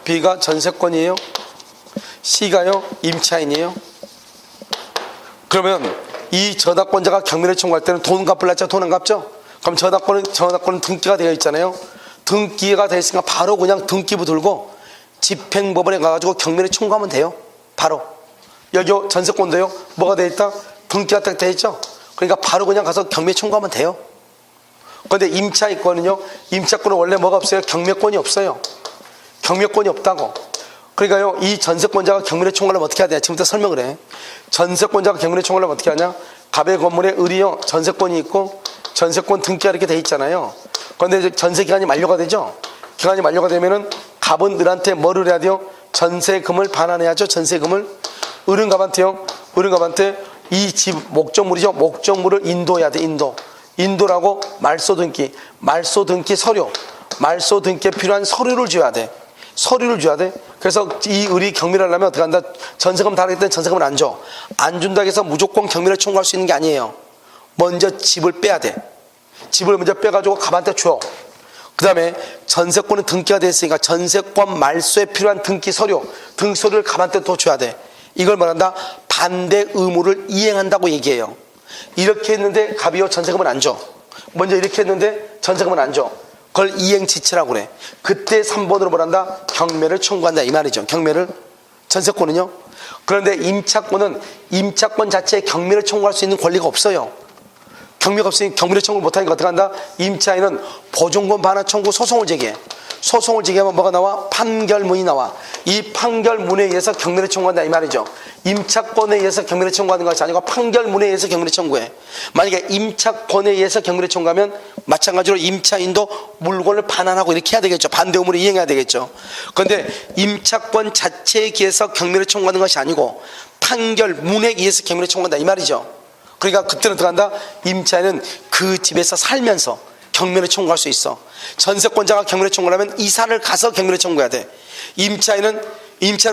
B가 전세권이에요. C가요 임차인이에요. 그러면 이 저당권자가 경매를 청구할 때는 돈 갚을랬죠? 돈 안 갚죠? 그럼 저당권은 등기가 되어 있잖아요. 등기가 되어 있으니까 바로 그냥 등기부 들고 집행법원에 가가지고 경매를 청구하면 돼요. 바로. 여기 전세권도요, 뭐가 되어 있다? 등기가 딱 되어 있죠? 그러니까 바로 그냥 가서 경매 청구하면 돼요. 그런데 임차인권은요, 임차권은 원래 뭐가 없어요? 경매권이 없어요. 경매권이 없다고. 그러니까요, 이 전세권자가 경매를 청구하려면 어떻게 해야 되냐? 지금부터 설명을 해. 전세권자가 경매를 청구하려면 어떻게 하냐? 갑의 건물에 을이요, 전세권이 있고 전세권 등기가 이렇게 돼 있잖아요. 그런데 이제 전세 기간이 만료가 되죠. 기간이 만료가 되면은 갑은 을한테 뭐를 해야 돼요? 전세금을 반환해야죠. 전세금을. 을은 갑한테 이 집 목적물이죠. 목적물을 인도해야 돼. 인도라고 말소 등기 서류, 말소 등기에 필요한 서류를 줘야 돼. 그래서 이 을이 경매를 하려면 어떻게 한다? 전세금 다르기 때문에 전세금을 안 줘. 안 준다고 해서 무조건 경매를 청구할 수 있는 게 아니에요. 먼저 집을 빼야 돼. 집을 먼저 빼가지고 갑한테 줘. 그 다음에 전세권은 등기가 됐으니까 전세권 말소에 필요한 등기 서류를 갑한테 또 줘야 돼. 이걸 말한다? 반대 의무를 이행한다고 얘기해요. 이렇게 했는데 갑이요 전세금을 안 줘. 먼저 이렇게 했는데 전세금을 안 줘. 그걸 이행지체라고 그래. 그때 3번으로 뭐란다? 경매를 청구한다 이 말이죠. 경매를. 전세권은요. 그런데 임차권 자체에 경매를 청구할 수 있는 권리가 없어요. 경매가 없으니 경매를 청구를 못하니까 어떻게 한다? 임차인은 보증금 반환 청구 소송을 제기해. 소송을 제기하면 뭐가 나와? 판결문이 나와. 이 판결문에 의해서 경매를 청구한다 이 말이죠. 임차권에 의해서 경매를 청구하는 것이 아니고 판결문에 의해서 경매를 청구해. 만약에 임차권에 의해서 경매를 청구하면 마찬가지로 임차인도 물건을 반환하고 이렇게 해야 되겠죠. 반대 의무를 이행해야 되겠죠. 그런데 임차권 자체에 의해서 경매를 청구하는 것이 아니고 판결문에 의해서 경매를 청구한다 이 말이죠. 그러니까 그때는 들어간다. 임차인은 그 집에서 살면서 경매를 청구할 수 있어. 전세권자가 경매를 청구하려면 이사를 가서 경매를 청구해야 돼. 임차인은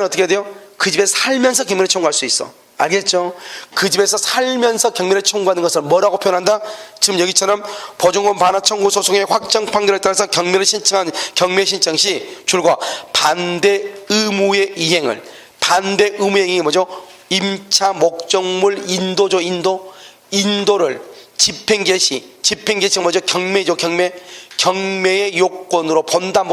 어떻게 해야 돼요? 그 집에 살면서 경매를 청구할 수 있어. 알겠죠? 그 집에서 살면서 경매를 청구하는 것을 뭐라고 표현한다? 지금 여기처럼 보증금 반환 청구 소송의 확정 판결에 따라서 경매를 신청한 경매 신청 시 줄과 반대 의무의 이행을. 반대 의무의 이행이 뭐죠? 임차 목적물 인도죠. 인도를 집행 개시 뭐죠? 경매죠. 경매의 요건으로 본다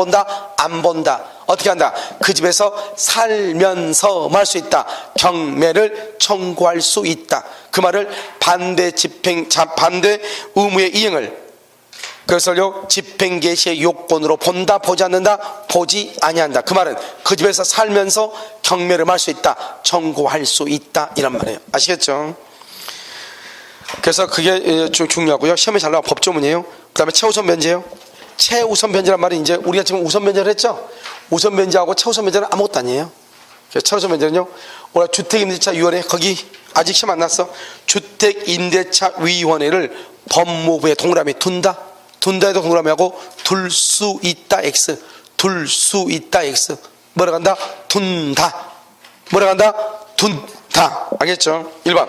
안 본다 어떻게 한다? 그 집에서 살면서 할 수 있다. 경매를 청구할 수 있다. 그 말을 반대 의무의 이행을, 그것을요 집행 개시의 요건으로 본다 보지 않는다 보지 아니한다. 그 말은 그 집에서 살면서 경매를 할 수 있다. 청구할 수 있다 이란 말이에요. 아시겠죠? 그래서 그게 좀 중요하고요. 시험에 잘 나와 법조문이에요. 그 다음에 최우선 변제예요. 최우선 변제란 말이 이제 우리가 지금 우선 변제를 했죠. 우선 변제하고 최우선 변제는 아무것도 아니에요. 차우선 변제는요, 우리가 주택임대차위원회, 거기 아직 시험 안 났어. 주택임대차위원회를 법무부에 동그라미 둔다. 둔다 해도 동그라미 하고, 둘 수 있다 X. 둘 수 있다 X. 뭐라 간다? 둔다. 뭐라 간다? 둔다. 알겠죠? 1번.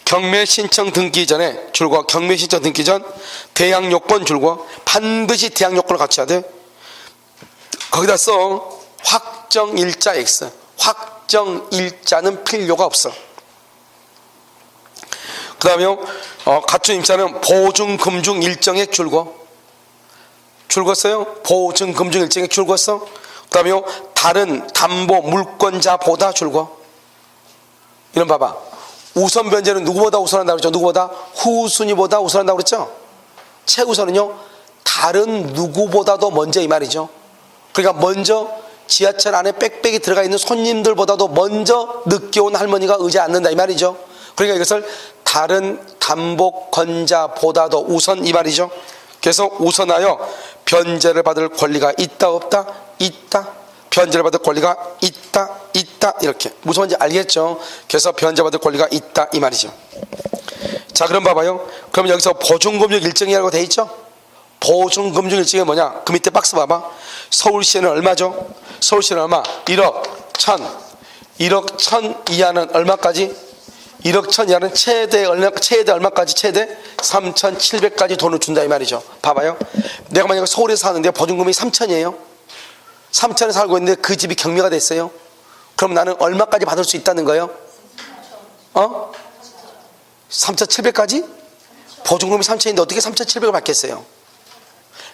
경매 신청 등기 전에 줄과 경매 신청 등기 전 대항 요건 줄과 반드시 대항 요건을 갖춰야 돼. 거기다 써. 확정일자 X. 확정일자는 필요가 없어. 그 다음에 갖춘 임차는 보증금중 일정액 줄궜어요. 보증금중 일정액 줄궜어. 그 다음에 다른 담보 물권자보다 줄궈. 이런 봐봐. 우선 변제는 누구보다 우선한다고 그랬죠? 누구보다? 후순위보다 우선한다고 그랬죠? 최우선은요, 다른 누구보다도 먼저 이 말이죠. 그러니까 먼저 지하철 안에 빽빽이 들어가 있는 손님들보다도 먼저 늦게 온 할머니가 의자에 앉는다 이 말이죠. 그러니까 이것을 다른 담보권자보다도 우선 이 말이죠. 그래서 우선하여 변제를 받을 권리가 있다 없다? 있다. 변제를 받을 권리가 있다 있다 이렇게. 무슨 말인지 알겠죠? 그래서 변제받을 권리가 있다 이 말이죠. 자, 그럼 봐봐요. 그럼 여기서 보증금융 일정이라고 돼 있죠? 보증금융 일정이 뭐냐? 그 밑에 박스 봐봐. 서울시에는 얼마죠? 서울시는 얼마? 1억 1000. 1억 1000 이하는 얼마까지? 1억 1000 이하는 최대 얼마까지? 최대 3700까지 돈을 준다 이 말이죠. 봐봐요. 내가 만약에 서울에서 사는데 보증금이 3000이에요. 3000에 살고 있는데 그 집이 경매가 됐어요. 그럼 나는 얼마까지 받을 수 있다는 거예요? 3700까지? 보증금이 3000인데 어떻게 3700을 받겠어요?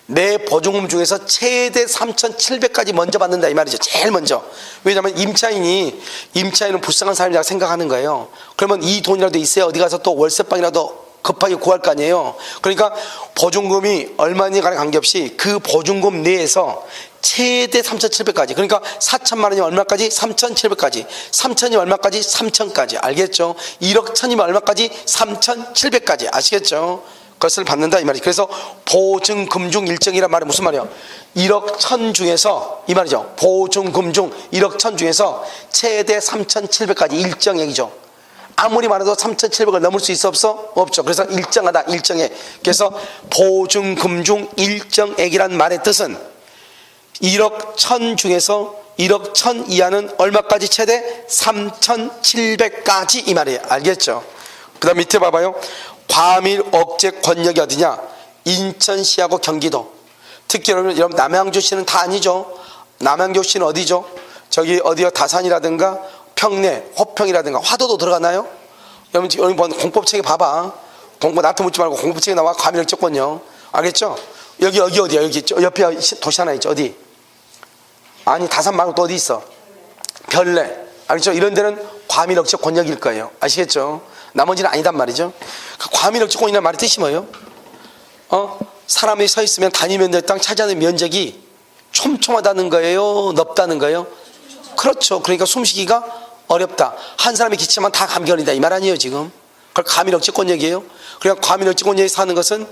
내 보증금 중에서 최대 3700까지 먼저 받는다 이 말이죠. 제일 먼저. 왜냐하면 임차인은 불쌍한 사람이라고 생각하는 거예요. 그러면 이 돈이라도 있어야 어디 가서 또 월세방이라도 급하게 구할 거 아니에요. 그러니까 보증금이 얼마니 간에 관계없이 그 보증금 내에서 최대 3700까지, 그러니까 4000만 원이면 얼마까지? 3700까지. 3000이면 얼마까지? 3000까지. 알겠죠? 1억 1000이면 얼마까지? 3700까지. 아시겠죠? 그것을 받는다 이 말이죠. 그래서 보증금중 일정이란 말은 무슨 말이에요? 1억 1000 중에서 이 말이죠. 보증금중 1억 1000 중에서 최대 3700까지 일정액이죠. 아무리 많아도 3700을 넘을 수 있어 없어? 없죠. 그래서 일정하다 일정액. 그래서 보증금중 일정액이란 말의 뜻은 1억 1000 중에서 1억 1000 이하는 얼마까지? 최대 3700까지 이 말이에요. 알겠죠? 그 다음 밑에 봐봐요. 과밀 억제 권역이 어디냐? 인천시하고 경기도. 특히 여러분 남양주시는 다 아니죠. 남양주시는 어디죠? 저기 어디요? 다산이라든가 평내, 호평이라든가 화도도 들어가나요? 여러분 공법책에 봐봐. 공부 나한테 묻지 말고 공법책에 나와. 과밀 억제 권역. 알겠죠? 여기 어디야? 여기 옆에 도시 하나 있죠. 어디? 아니 다산 말고 또 어디 있어? 별내. 알겠죠? 이런 데는 과밀 억제 권역일 거예요. 아시겠죠? 나머지는 아니단 말이죠. 그 과밀 억제 권역이라는 말의 뜻이 뭐예요? 사람이 서 있으면 단위면 될 땅 차지하는 면적이 촘촘하다는 거예요? 넓다는 거예요? 그렇죠. 그러니까 숨쉬기가 어렵다. 한 사람이 기침하면 다 감기 걸린다 이 말 아니에요 지금? 그걸 과밀 억제 권역이에요. 그러니까 과밀 억제 권역에 사는 것은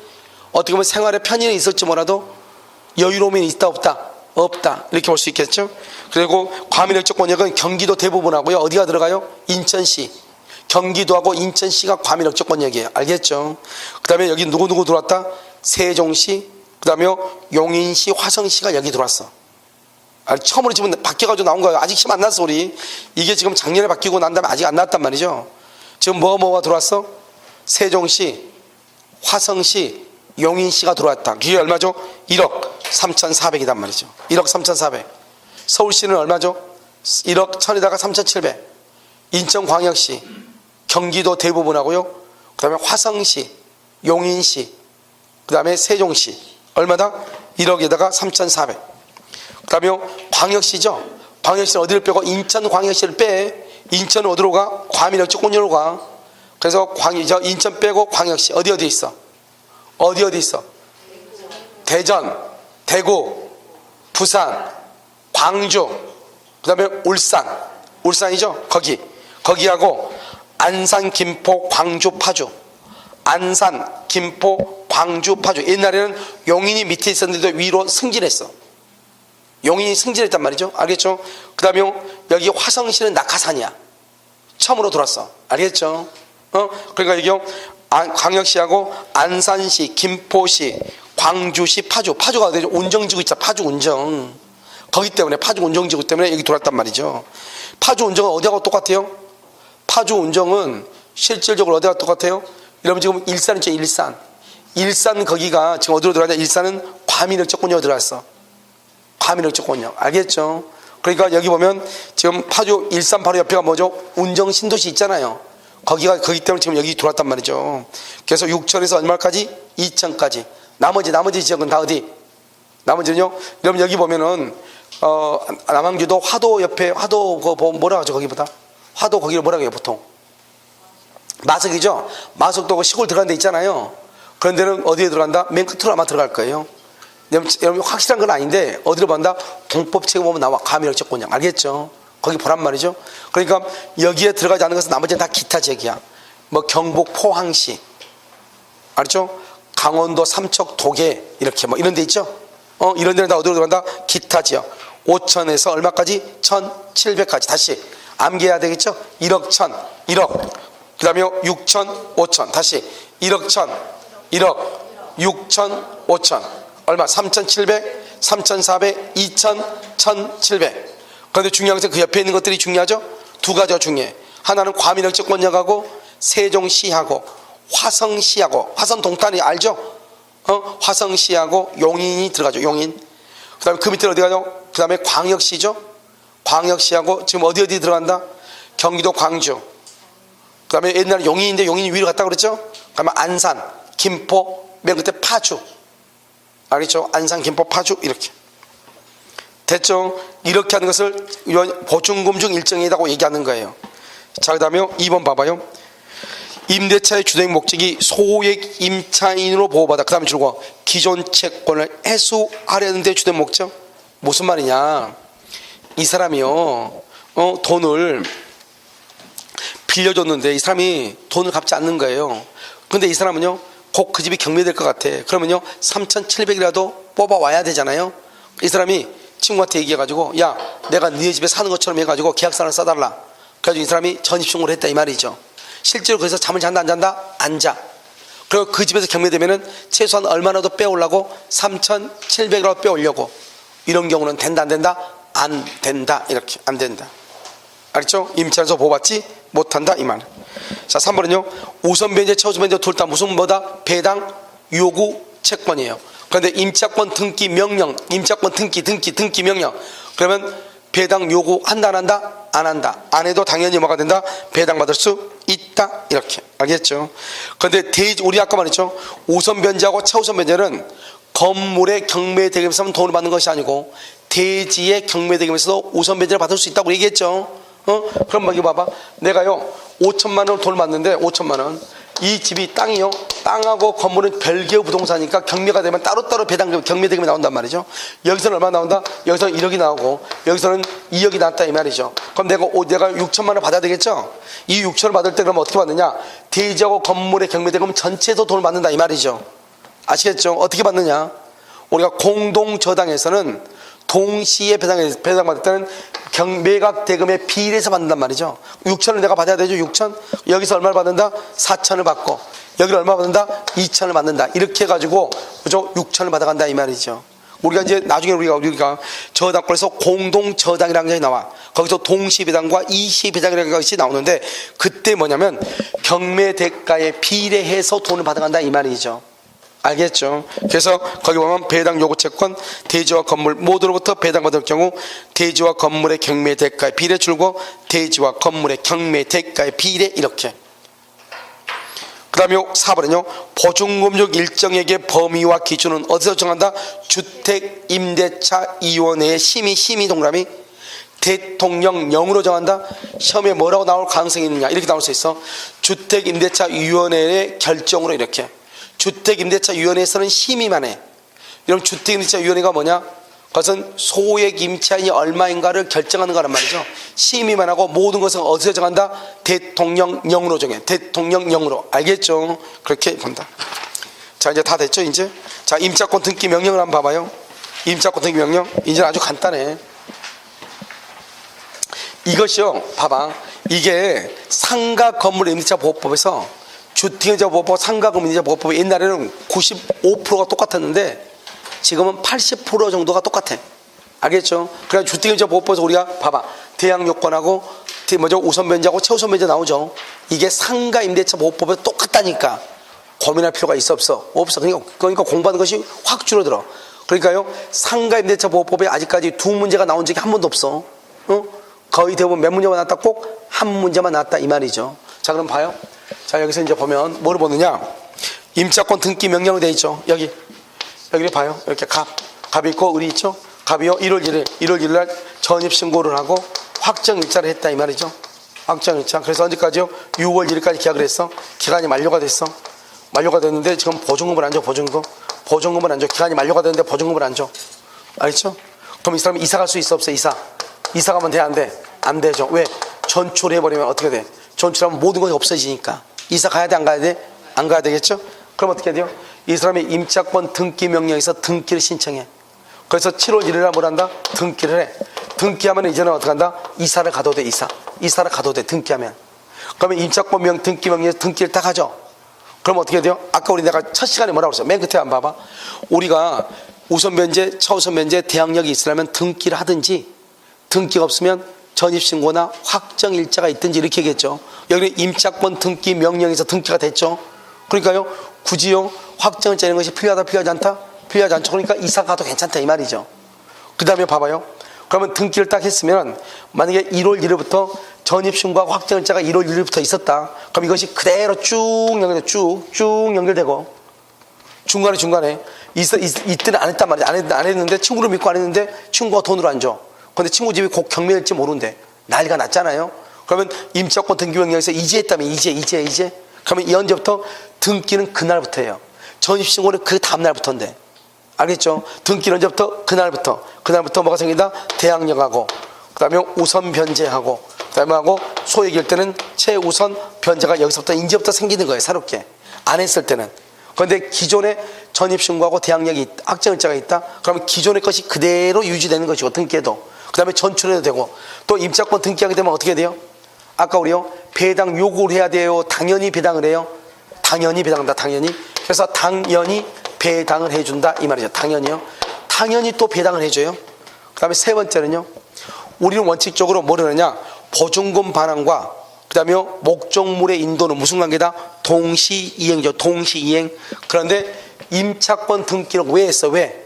어떻게 보면 생활에 편의는 있을지 몰라도 여유로움이 있다 없다? 없다. 이렇게 볼 수 있겠죠. 그리고 과밀 억제 권역은 경기도 대부분하고요. 어디가 들어가요? 인천시. 경기도하고 인천시가 과밀 억제 권역이에요. 알겠죠? 그 다음에 여기 누구 들어왔다? 세종시, 그 다음에 용인시, 화성시가 여기 들어왔어. 처음으로 지금 바뀌어가지고 나온 거예요. 아직 시험 안 났어 우리. 이게 지금 작년에 바뀌고 난 다음에 아직 안 났단 말이죠. 지금 뭐가 들어왔어? 세종시, 화성시, 용인시가 들어왔다. 그게 얼마죠? 1억 3400이단 말이죠. 1억 3400. 서울시는 얼마죠? 1억 1000에다가 3700. 인천광역시, 경기도 대부분하고요. 그 다음에 화성시, 용인시, 그 다음에 세종시. 얼마다? 1억에다가 3400. 그 다음에 광역시죠. 광역시는 어디를 빼고 인천광역시를 빼. 인천은 어디로 가? 과밀 억제 권역으로 가. 그래서 인천 빼고 광역시 어디 있어? 어디 있어? 대전, 대구, 부산, 광주, 그 다음에 울산이죠. 거기하고 안산, 김포, 광주, 파주. 안산, 김포, 광주, 파주. 옛날에는 용인이 밑에 있었는데도 위로 승진했어. 용인이 승진했단 말이죠. 알겠죠? 그 다음에 여기 화성시는 낙하산이야. 처음으로 들어왔어. 알겠죠? 그러니까 여기 광역시하고 안산시, 김포시, 광주시, 파주가 운정지구 있잖아. 파주 운정. 거기 때문에 파주 운정지구 때문에 여기 들어왔단 말이죠. 파주 운정은 어디하고 똑같아요? 파주 운정은 실질적으로 어디가 똑같아요? 여러분 지금 일산 있죠. 일산 거기가 지금 어디로 들어왔냐? 일산은 과민역적권역으로 들어왔어. 과민역적권역. 알겠죠? 그러니까 여기 보면 지금 파주 일산 바로 옆에가 뭐죠? 운정 신도시 있잖아요. 거기가 거기 때문에 지금 여기 들어왔단 말이죠. 그래서 6천에서 얼마까지? 2천까지. 나머지 지역은 다 어디? 나머지는요. 여러분 여기 보면은 남항주도 화도 옆에 화도 뭐라 하죠? 거기보다 화도 거기를 뭐라고 해요? 보통 마석이죠. 마석도 시골 들어간 데 있잖아요. 그런 데는 어디에 들어간다? 맨 끝으로 아마 들어갈 거예요. 여러분 확실한 건 아닌데 어디로 간다? 공법책에 보면 나와. 과민역적권역. 알겠죠? 거기 보란 말이죠. 그러니까 여기에 들어가지 않는 것은 나머지는 다 기타 지역이야. 뭐 경북 포항시, 알죠? 강원도 삼척 도계 이렇게 뭐 이런 데 있죠. 이런 데는 다 어디로 들어간다? 기타 지역. 5천에서 얼마까지? 1,700까지. 다시 암기해야 되겠죠? 1억 1억. 그 다음에 6천 5천. 다시 1억 1억 6천 5천. 얼마? 3,700, 3,400, 2천, 1,700. 그런데 중요한 것은 그 옆에 있는 것들이 중요하죠? 두 가지가 중요해. 하나는 과민역적권역하고 세종시하고 화성시하고 화성 동탄이 알죠? 화성시하고 용인이 들어가죠. 용인. 그 다음에 그 밑에 어디 가죠? 그 다음에 광역시죠. 광역시하고 지금 어디 들어간다? 경기도 광주. 그 다음에 옛날에 용인인데 용인이 위로 갔다 그랬죠? 그러면 안산, 김포, 맨 끝에 파주. 알겠죠? 안산, 김포, 파주 이렇게. 됐죠? 이렇게 하는 것을 보충금 중 일정이라고 얘기하는 거예요. 자, 그 다음에 2번 봐봐요. 임대차의 주된 목적이 소액 임차인으로 보호받아. 그 다음에 줄고 기존 채권을 해소하려는 데 주된 목적. 무슨 말이냐? 이 사람이요 돈을 빌려줬는데 이 사람이 돈을 갚지 않는 거예요. 근데 이 사람은요 곧 그 집이 경매될 것 같아. 그러면요 3,700이라도 뽑아와야 되잖아요. 이 사람이 친구한테 얘기해가지고 야 내가 네 집에 사는 것처럼 해가지고 계약서를 써달라. 그래가지고 이 사람이 전입신고를 했다 이 말이죠. 실제로 그래서 잠을 잔다 안 잔다? 안 자. 그리고 그 집에서 경매되면은 최소한 얼마라도 빼오려고 3,700이라도 빼오려고. 이런 경우는 된다 안 된다? 안 된다. 이렇게 안 된다. 알겠죠? 임차에서 보호받지 못한다 이 말. 자 3번은요 우선 변제 최우선 변제 둘 다 무슨 뭐다? 배당 요구 채권이에요. 그런데 임차권 등기 명령, 임차권 등기 명령. 그러면 배당 요구한다 안 한다? 안 한다. 안 해도 당연히 뭐가 된다? 배당받을 수 있다. 이렇게. 알겠죠? 그런데 우리 아까 말했죠? 우선 변제하고 차우선 변제는 건물의 경매대금에서 돈을 받는 것이 아니고 대지의 경매대금에서도 우선 변제를 받을 수 있다고 얘기했죠? 그럼 뭐 이거 봐봐. 내가요 5천만 원을 돈을 받는데 5천만 원. 이 집이 땅이요. 땅하고 건물은 별개의 부동산이니까 경매가 되면 따로따로 배당 경매대금이 나온단 말이죠. 여기서는 얼마 나온다? 여기서는 1억이 나오고 여기서는 2억이 나왔다 이 말이죠. 그럼 내가 6천만 원 받아야 되겠죠? 이 6천을 받을 때 그럼 어떻게 받느냐? 대지하고 건물의 경매대금 전체에서 돈을 받는다 이 말이죠. 아시겠죠? 어떻게 받느냐? 우리가 공동저당에서는 동시에 배당받을 때는 매각 대금의 비례해서 받는단 말이죠. 6천을 내가 받아야 되죠. 6천. 여기서 얼마를 받는다? 4천을 받고 여기를 얼마 받는다? 2천을 받는다. 이렇게 해가지고 그죠? 6천을 받아간다 이 말이죠. 우리가 이제 나중에 우리가 저당권에서 공동저당이라는 것이 나와. 거기서 동시배당과 이시배당이라는 것이 나오는데 그때 뭐냐면 경매 대가에 비례해서 돈을 받아간다 이 말이죠. 알겠죠? 그래서 거기 보면 배당 요구 채권, 대지와 건물 모두로부터 배당받을 경우 대지와 건물의 경매 대가의 비례 줄고 대지와 건물의 경매 대가의 비례 이렇게. 그 다음에 4번은요 보증금융 일정액의 범위와 기준은 어디서 정한다? 주택임대차위원회의 심의 동그라미 대통령령으로 정한다. 시험에 뭐라고 나올 가능성이 있느냐 이렇게 나올 수 있어. 주택임대차위원회의 결정으로 이렇게. 주택임대차위원회에서는 심의만 해. 여러분 주택임대차위원회가 뭐냐? 그것은 소액 임차인이 얼마인가를 결정하는 거란 말이죠. 심의만 하고 모든 것은 어디서 정한다? 대통령령으로 정해. 대통령령으로. 알겠죠? 그렇게 본다. 자 이제 다 됐죠 이제? 자 임차권 등기 명령을 한번 봐봐요. 임차권 등기명령 이제 아주 간단해. 이것이요, 봐봐. 이게 상가 건물 임대차 보호법에서 주택임대차 보호법, 상가 건물 임대차 보호법 옛날에는 95%가 똑같았는데 지금은 80% 정도가 똑같아. 알겠죠? 그래서 주택임대차 보호법에서 우리가 봐봐. 대항 요건하고 우선 변제하고 최우선 변제 나오죠. 이게 상가 임대차 보호법에 똑같다니까. 고민할 필요가 있어 없어? 없어. 그러니까 공부하는 것이 확 줄어들어. 그러니까요, 상가 임대차 보호법에 아직까지 두 문제가 나온 적이 한 번도 없어. 거의 대부분 몇 문제만 나왔다, 꼭 한 문제만 나왔다 이 말이죠. 자, 그럼 봐요. 자, 여기서 이제 보면 뭐를 보느냐? 임차권 등기 명령으로 돼 있죠. 여기를 봐요. 이렇게 갑이 있고 을이 있죠. 갑이요, 1월 1일 날 전입신고를 하고 확정일자를 했다 이 말이죠. 확정일자. 그래서 언제까지요? 6월 1일까지 계약을 했어. 기간이 만료가 됐어. 만료가 됐는데 지금 보증금을 안 줘. 보증금을 안 줘. 기간이 만료가 됐는데 보증금을 안 줘. 알겠죠? 그럼 이 사람이 이사 갈 수 있어 없어? 이사 가면 돼 안 돼? 안 되죠. 왜? 전출해버리면 어떻게 돼? 전출하면 모든 것이 없어지니까. 이사 가야 돼 안 가야 돼? 안 가야 되겠죠? 그럼 어떻게 돼요? 이 사람이 임차권 등기 명령에서 등기를 신청해. 그래서 7월 1일 날 뭘 한다? 등기를 해. 등기하면 이제는 어떻게 한다? 이사를 가도 돼. 이사를 가도 돼. 등기하면. 그러면 임차권 등기 명령에서 등기를 딱 하죠. 그럼 어떻게 돼요? 아까 내가 첫 시간에 뭐라고 그랬어? 맨 끝에 한번 봐봐. 우리가 우선 변제, 차우선 변제, 대항력이 있으려면 등기를 하든지, 등기가 없으면 전입신고나 확정일자가 있든지 이렇게 얘기했죠. 여기는 임차권 등기 명령에서 등기가 됐죠. 그러니까요, 굳이요, 확정일자 이런 것이 필요하다, 필요하지 않다? 필요하지 않죠. 그러니까 이사 가도 괜찮다 이 말이죠. 그 다음에 봐봐요. 그러면 등기를 딱 했으면 만약에 1월 1일부터 전입신고하고 확정일자가 1월 1일부터 있었다. 그럼 이것이 그대로 쭉 연결돼. 쭉 연결되고, 중간에 이때는 안 했단 말이야. 안 했는데, 친구를 믿고 안 했는데 친구가 돈으로 안 줘. 근데 친구 집이 곧 경매일지 모르는데 난리가 났잖아요. 그러면 임차권 등기 명령에서 이제 했다면 이제 그러면 이 언제부터? 등기는 그날부터예요. 전입신고는 그 다음날부터인데, 알겠죠? 등기는 언제부터? 그날부터 뭐가 생긴다? 대항력하고, 그 다음에 우선 변제하고, 그 다음에 하고 소액일 때는 최우선 변제가 여기서부터 이제부터 생기는 거예요. 새롭게 안 했을 때는. 그런데 기존에 전입신고하고 대항력이 확정일자가 있다? 그러면 기존의 것이 그대로 유지되는 것이고, 등기에도 그 다음에 전출해도 되고, 또 임차권 등기하게 되면 어떻게 돼요? 아까 우리요, 배당 요구를 해야 돼요? 당연히 배당을 해요? 당연히 배당한다. 당연히. 그래서 당연히 배당을 해준다 이 말이죠. 당연히요. 당연히 또 배당을 해줘요. 그 다음에 세 번째는요, 우리는 원칙적으로 뭐를 하느냐? 보증금 반환과 그 다음에 목적물의 인도는 무슨 관계다? 동시이행이죠. 동시이행. 그런데 임차권 등기를 왜 했어? 왜?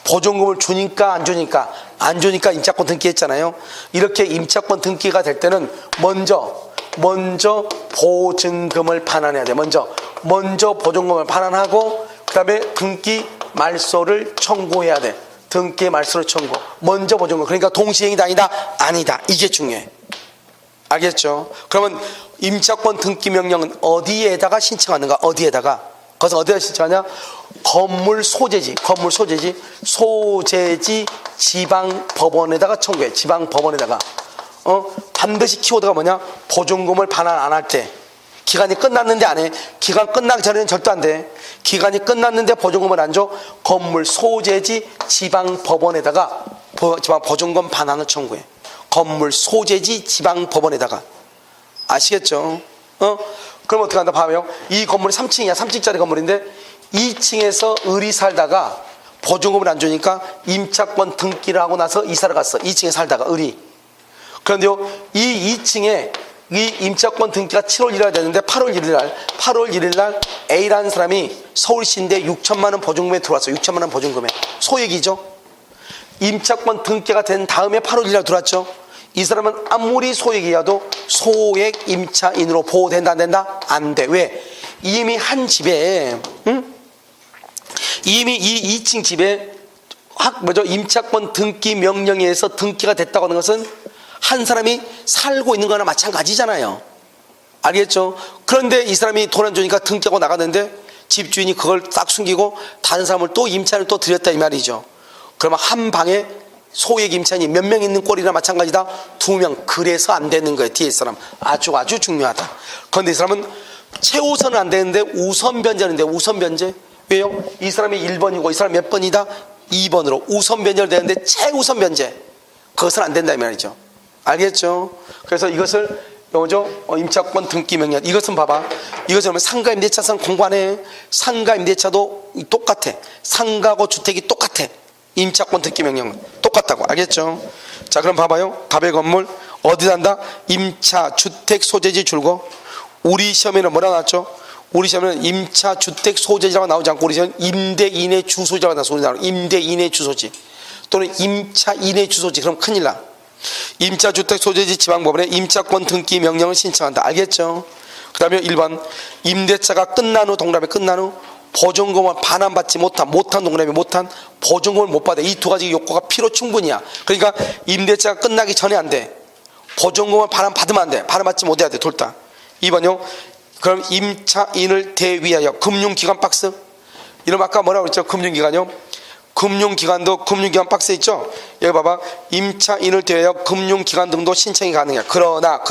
보증금을 주니까 안 주니까? 안 주니까 임차권 등기했잖아요. 이렇게 임차권 등기가 될 때는 먼저 보증금을 반환해야 돼. 먼저 보증금을 반환하고, 그 다음에 등기 말소를 청구해야 돼. 등기 말소를 청구. 먼저 보증금. 그러니까 동시행이다 아니다? 아니다. 이게 중요해. 알겠죠? 그러면 임차권 등기 명령은 어디에다가 신청하는가? 어디에다가? 그것은 어디에다 신청하냐? 건물 소재지 지방법원에다가 청구해. 지방법원에다가. 반드시 키워드가 뭐냐? 보증금을 반환 안 할 때. 기간이 끝났는데 안 해. 기간 끝나기 전에는 절대 안 돼. 기간이 끝났는데 보증금을 안 줘. 건물 소재지 지방법원에다가 보증금 반환을 청구해. 건물 소재지 지방법원에다가. 아시겠죠? 그럼 어떻게 한다 봐요. 이 건물이 3층이야. 3층짜리 건물인데 2층에서 을이 살다가 보증금을 안 주니까 임차권 등기를 하고 나서 이사를 갔어. 2층에 살다가 을이. 그런데요, 이 2층에 이 임차권 등기가 7월 1일 날 됐는데 8월 1일 날 A라는 사람이 서울시인데 6천만 원 보증금에 들어왔어. 6천만 원 보증금에. 소액이죠. 임차권 등기가 된 다음에 8월 1일 날 들어왔죠. 이 사람은 아무리 소액이어도 소액 임차인으로 보호된다 안 된다? 안 돼. 왜? 이미 한 집에 이미 이 2층 집에 임차권 등기 명령에 의해서 등기가 됐다고 하는 것은 한 사람이 살고 있는 거나 마찬가지잖아요. 알겠죠? 그런데 이 사람이 돈 안 주니까 등기하고 나갔는데 집주인이 그걸 딱 숨기고 다른 사람을 또 임차인을 또 들였다 이 말이죠. 그러면 한 방에 소액 임차인이 몇 명 있는 꼴이나 마찬가지다. 2명. 그래서 안 되는 거예요. 뒤에 사람. 아주 중요하다. 그런데 이 사람은 최우선은 안 되는데 우선 변제하는데 우선 변제. 왜요? 이 사람이 1번이고 이 사람이 몇 번이다? 2번으로 우선 변제를 되는데 최우선 변제, 그것은 안 된다 이 말이죠. 알겠죠? 그래서 이것을 요죠 임차권 등기 명령, 이것은 봐봐, 이것은 상가 임대차선 공부 안 해. 상가 임대차도 똑같아. 상가고 주택이 똑같아. 임차권 등기 명령은 똑같다고. 알겠죠? 자, 그럼 봐봐요. 갑의 건물 어디 난다? 임차 주택 소재지 줄고, 우리 시험에는 뭐라 나왔죠? 우리 시험에는 임차 주택 소재지라고 나오지 않고 우리 시험은 임대인의 주소지라고 나와서 임대인의 주소지 또는 임차인의 주소지. 그럼 큰일 나. 임차주택 소재지 지방법원에 임차권 등기 명령을 신청한다. 알겠죠? 그 다음에 1번 임대차가 끝난 후, 동그라미 끝난 후 보증금을 반환받지 못한 동그라미 못한 보증금을 못 받아. 이 두 가지 요건가 필요 충분이야. 그러니까 임대차가 끝나기 전에 안 돼. 보증금을 반환받으면 안 돼. 반환받지 못해야 돼. 둘 다. 2번요. 그럼 임차인을 대위하여 금융기관 박스, 이런 아까 뭐라고 그랬죠? 금융기관요. 금융기관도 금융기관 박스 있죠? 여기 봐봐. 임차인을 대하여 금융기관 등도 신청이 가능해. 그러나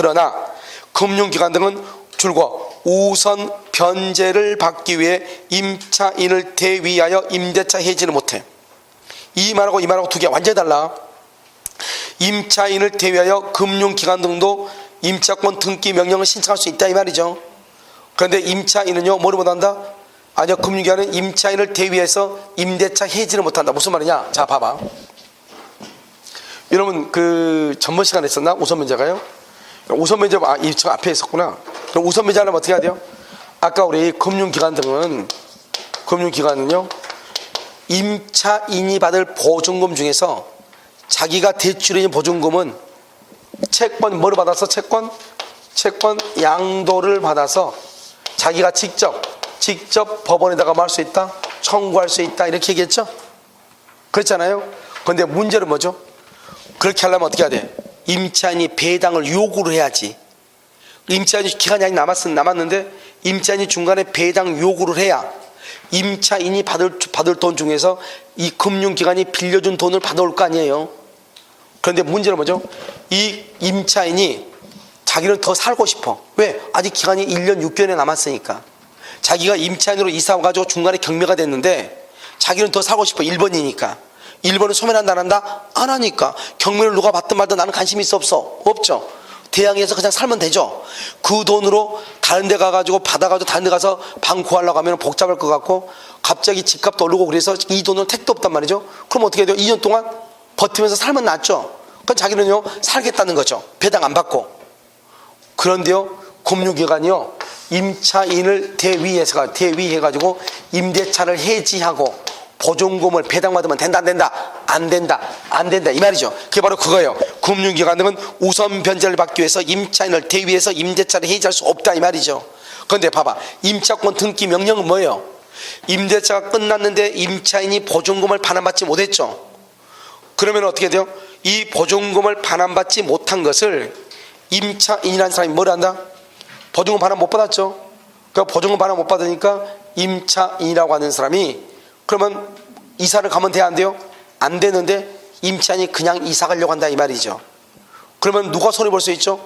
금융기관 등은 줄고 우선 변제를 받기 위해 임차인을 대위하여 임대차 해지를 못해. 이 말하고 이 말하고 두 개 완전히 달라. 임차인을 대위하여 금융기관 등도 임차권 등기 명령을 신청할 수 있다 이 말이죠. 그런데 임차인은요 뭐를 못한다? 아니요, 금융기관은 임차인을 대위해서 임대차 해지를 못한다. 무슨 말이냐? 자, 봐봐. 여러분 그 전번 시간에 했었나? 우선 변제가요? 우선 변제, 저 앞에 있었구나. 그럼 우선 변제하려면 어떻게 해야 돼요? 아까 우리 금융기관은요 임차인이 받을 보증금 중에서 자기가 대출인 보증금은 채권 뭐를 받아서 채권 양도를 받아서 자기가 직접 법원에다가 뭐 할 수 있다? 청구할 수 있다. 이렇게 얘기했죠? 그렇잖아요? 그런데 문제는 뭐죠? 그렇게 하려면 어떻게 해야 돼? 임차인이 배당을 요구를 해야지. 임차인이 기간이 아직 남았는데 임차인이 중간에 배당 요구를 해야 임차인이 받을 돈 중에서 이 금융기관이 빌려준 돈을 받아올 거 아니에요? 그런데 문제는 뭐죠? 이 임차인이 자기는 더 살고 싶어. 왜? 아직 기간이 1년 6개월에 남았으니까. 자기가 임차인으로 이사 와가지고 중간에 경매가 됐는데 자기는 더 살고 싶어. 1번이니까. 1번은 소멸한다 안 한다? 안 하니까. 경매를 누가 받든 말든 나는 관심 있어 없어? 없죠. 대항해서 그냥 살면 되죠. 그 돈으로 다른 데 가가지고 받아가지고 다른 데 가서 방 구하려고 하면 복잡할 것 같고 갑자기 집값도 오르고 그래서 이 돈은 택도 없단 말이죠. 그럼 어떻게 해야 돼요? 2년 동안 버티면서 살면 낫죠. 그럼 자기는요 살겠다는 거죠. 배당 안 받고. 그런데요 금융기관이요 임차인을 대위해가지고 임대차를 해지하고 보증금을 배당받으면 된다 안 된다 이 말이죠. 그게 바로 그거예요. 금융기관 등은 우선 변제를 받기 위해서 임차인을 대위해서 임대차를 해지할 수 없다 이 말이죠. 그런데 봐봐, 임차권 등기 명령은 뭐예요? 임대차가 끝났는데 임차인이 보증금을 반환받지 못했죠. 그러면 어떻게 돼요? 이 보증금을 반환받지 못한 것을 임차인이라는 사람이 뭘 한다? 보증금 반환 못 받았죠. 그러니까 보증금 반환 못 받으니까 임차인이라고 하는 사람이 그러면 이사를 가면 돼야 안 돼요? 안 되는데 임차인이 그냥 이사 가려고 한다 이 말이죠. 그러면 누가 손해 볼 수 있죠?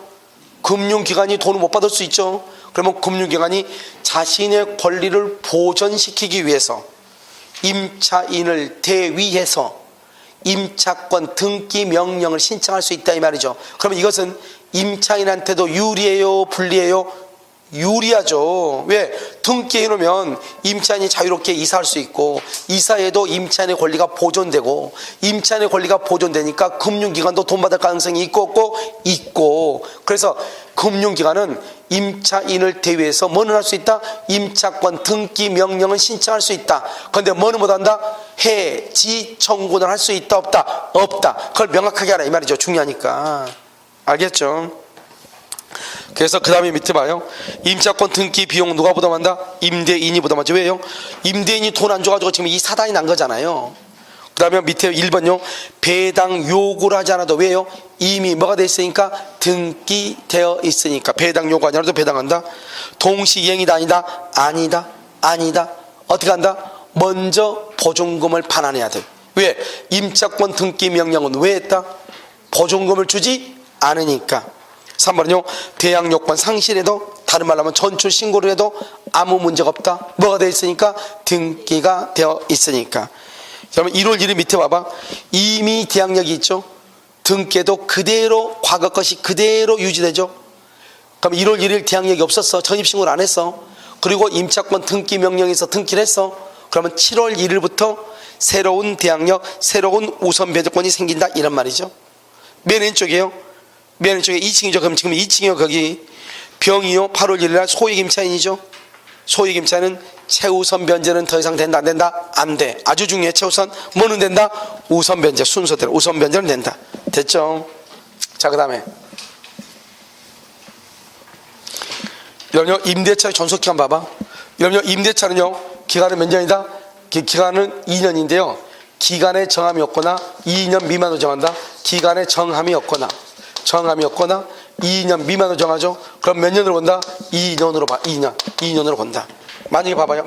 금융기관이 돈을 못 받을 수 있죠. 그러면 금융기관이 자신의 권리를 보전시키기 위해서 임차인을 대위해서 임차권 등기 명령을 신청할 수 있다 이 말이죠. 그러면 이것은 임차인한테도 유리해요, 불리해요? 유리하죠. 왜? 등기해 놓으면 임차인이 자유롭게 이사할 수 있고 이사해도 임차인의 권리가 보존되고 임차인의 권리가 보존되니까 금융기관도 돈 받을 가능성이 있고 없고 있고. 그래서 금융기관은 임차인을 대위해서 뭐는 할 수 있다? 임차권 등기 명령을 신청할 수 있다. 그런데 뭐는 못한다? 해지 청구는 할 수 있다 없다? 없다. 그걸 명확하게 알아 이 말이죠. 중요하니까. 알겠죠? 그래서 그 다음에 밑에 봐요. 임차권 등기 비용 누가 부담한다? 임대인이 부담하죠. 왜요? 임대인이 돈 안 줘가지고 지금 이 사단이 난 거잖아요. 그 다음에 밑에 1번요. 배당 요구를 하지 않아도 왜요? 이미 뭐가 돼 있으니까? 등기되어 있으니까. 배당 요구하지 않아도 배당한다. 동시이행이다 아니다? 아니다. 어떻게 한다? 먼저 보증금을 반환해야 돼. 왜? 임차권 등기 명령은 왜 했다? 보증금을 주지 않으니까. 3번은요. 대항 요건 상실해도, 다른 말로 하면 전출 신고를 해도 아무 문제가 없다. 뭐가 되어 있으니까? 등기가 되어 있으니까. 그러면 1월 1일 밑에 봐봐. 이미 대항력이 있죠. 등께도 그대로 과거 것이 그대로 유지되죠. 그럼 1월 1일 대항력이 없었어. 전입신고를 안 했어. 그리고 임차권 등기 명령에서 등기를 했어. 그러면 7월 1일부터 새로운 대항력, 새로운 우선 변제권이 생긴다 이런 말이죠. 맨 왼쪽이에요. 맨 왼쪽에 2층이죠. 그럼 지금 2층이요. 거기 병이요. 8월 1일 날 소액 임차인이죠. 소액 임차인은 최우선 변제는 더 이상 된다 안 된다? 안 돼. 아주 중요해. 최우선 뭐는 된다? 우선 변제 순서대로 우선 변제는 된다. 됐죠? 자, 그 다음에 여러분요, 임대차의 존속기간 봐봐. 여러분요, 임대차는요, 기간은 몇 년이다? 기간은 2년인데요. 기간에 정함이 없거나 2년 미만으로 정한다. 기간에 정함이 없거나 2년 미만으로 정하죠. 그럼 몇 년으로 본다? 2년으로 봐. 2년으로 본다. 만약에 봐봐요.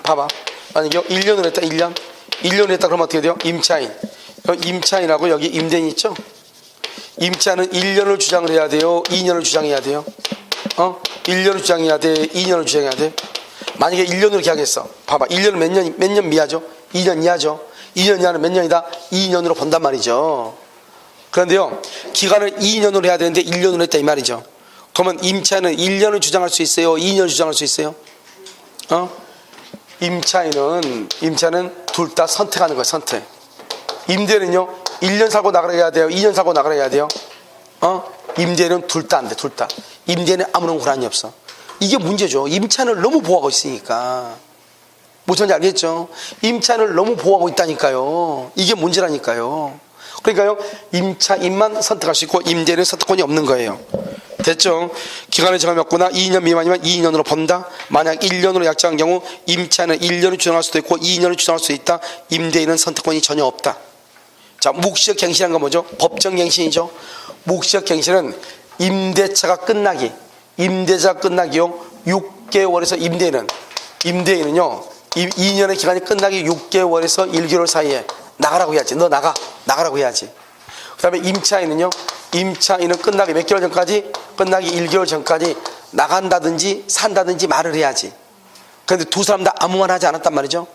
봐봐. 만약에 1년으로 했다. 1년으로 했다. 그러면 어떻게 돼요? 임차인하고 여기 임대인 있죠? 임차인은 1년을 주장을 해야 돼요? 2년을 주장해야 돼요? 1년을 주장해야 돼? 2년을 주장해야 돼? 만약에 1년으로 계약했어. 봐봐. 1년은 몇 년 미하죠? 2년 이하죠? 2년 이하는 몇 년이다? 2년으로 본단 말이죠. 그런데요, 기간을 2년으로 해야 되는데 1년으로 했다 이 말이죠. 그러면 임차인은 1년을 주장할 수 있어요? 2년을 주장할 수 있어요? 임차인은 둘 다 선택하는 거예요. 선택. 임대는요, 1년 살고 나가라 해야 돼요? 2년 살고 나가라 해야 돼요? 임대는 둘 다 안 돼. 둘 다. 임대는 아무런 권한이 없어. 이게 문제죠. 임차인을 너무 보호하고 있으니까. 무슨 말인지 알겠죠? 임차인을 너무 보호하고 있다니까요. 이게 문제라니까요. 그러니까요, 임차인만 선택할 수 있고 임대인은 선택권이 없는 거예요. 됐죠? 기간을 정함이 없거나 2년 미만이면 2년으로 본다. 만약 1년으로 약정한 경우 임차인은 1년을 주장할 수도 있고 2년을 주장할 수 있다. 임대인은 선택권이 전혀 없다. 자, 묵시적 갱신이란 건 뭐죠? 법정 갱신이죠. 묵시적 갱신은 임대차가 끝나기요 6개월에서 임대인은요 2년의 기간이 끝나기 6개월에서 1개월 사이에 나가라고 해야지. 너 나가라고 해야지. 그 다음에 임차인은 끝나기 몇 개월 전까지? 끝나기 1개월 전까지 나간다든지 산다든지 말을 해야지. 그런데 두 사람 다 아무 말 하지 않았단 말이죠.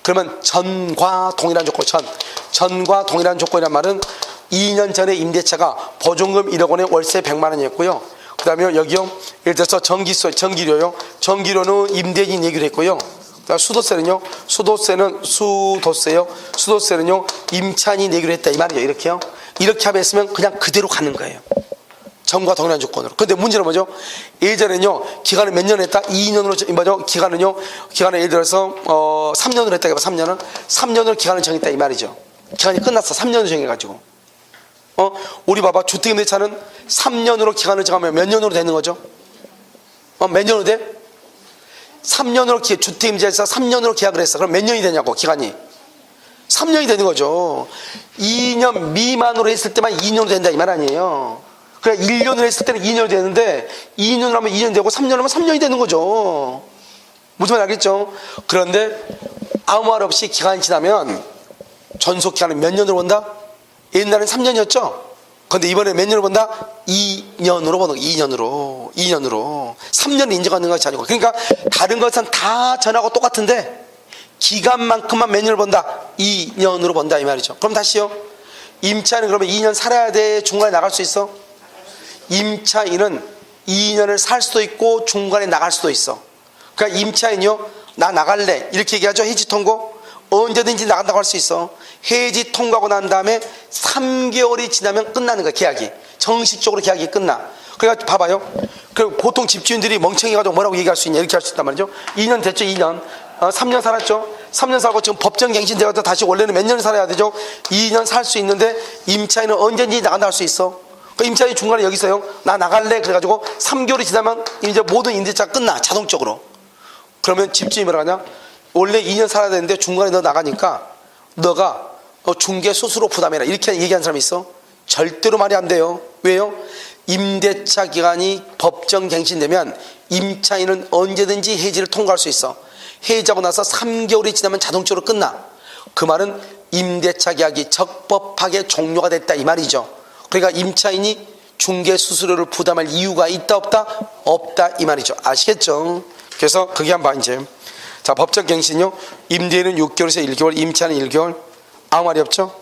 그러면 전과 동일한 조건, 전과 동일한 조건이란 말은 2년 전에 임대차가 보증금 1억 원에 월세 100만 원이었고요. 그 다음에 여기요, 예를 들어서 전기료요. 전기료는 임대인이 내기로 했고요. 수도세는요, 수도세는요, 임차인이 내기로 했다 이 말이죠. 이렇게요. 이렇게 합의했으면 그냥 그대로 가는 거예요. 전과 동일한 조건으로. 근데 문제는 뭐죠? 예전에는요, 기간을 몇 년 했다? 2년으로, 뭐죠? 기간을 예를 들어서, 3년으로 했다. 3년으로 기간을 정했다 이 말이죠. 기간이 끝났어. 3년으로 정해가지고. 우리 봐봐. 주택임대차는 3년으로 기간을 정하면 몇 년으로 되는 거죠? 몇 년으로 돼? 3년으로 주택임대차에서 3년으로 계약을 했어. 그럼 몇 년이 되냐고, 기간이. 3년이 되는 거죠. 2년 미만으로 했을 때만 2년으로 된다 이 말 아니에요. 그러니까 1년으로 했을 때는 2년이 되는데 2년으로 하면 2년 되고 3년으로 하면 3년이 되는 거죠. 무슨 말 알겠죠? 그런데 아무 말 없이 기간이 지나면 전속기간은 몇 년으로 본다? 옛날엔 3년이었죠? 그런데 이번에 몇 년으로 본다? 2년으로 보는 거예요. 2년으로 3년을 인정하는 것이 아니고. 그러니까 다른 것은 다 전하고 똑같은데 기간만큼만 몇 년을 본다? 2년으로 본다 이 말이죠. 그럼 다시요, 임차인은 그러면 2년 살아야 돼? 중간에 나갈 수 있어? 임차인은 2년을 살 수도 있고 중간에 나갈 수도 있어. 그러니까 임차인이요, 나 나갈래 이렇게 얘기하죠. 해지 통고. 언제든지 나간다고 할 수 있어. 해지 통과하고 난 다음에 3개월이 지나면 끝나는 거야. 계약이 정식적으로 계약이 끝나. 그러니까 봐봐요. 그 보통 집주인들이 멍청해가지고 뭐라고 얘기할 수 있냐, 이렇게 할 수 있단 말이죠. 2년 됐죠. 2년 3년 살았죠. 3년 살고 지금 법정 갱신돼가지고 다시 원래는 몇 년을 살아야 되죠? 2년 살 수 있는데 임차인은 언제든지 나간다 할 수 있어. 그 임차인이 중간에 여기 있어요. 나 나갈래 그래가지고 3개월이 지나면 이제 모든 임대차가 끝나, 자동적으로. 그러면 집주인이 뭐라 하냐? 원래 2년 살아야 되는데 중간에 너 나가니까 너가 중개 수수료 부담해라 이렇게 얘기하는 사람이 있어? 절대로 말이 안 돼요. 왜요? 임대차 기간이 법정 갱신되면 임차인은 언제든지 해지를 통과할 수 있어. 해지하고 나서 3개월이 지나면 자동적으로 끝나. 그 말은 임대차 계약이 적법하게 종료가 됐다 이 말이죠. 그러니까 임차인이 중개 수수료를 부담할 이유가 있다 없다? 없다 이 말이죠. 아시겠죠? 그래서 그게 한번 이제, 자, 법정 갱신요, 임대인은 6개월에서 1개월, 임차인은 1개월. 아무 말이 없죠.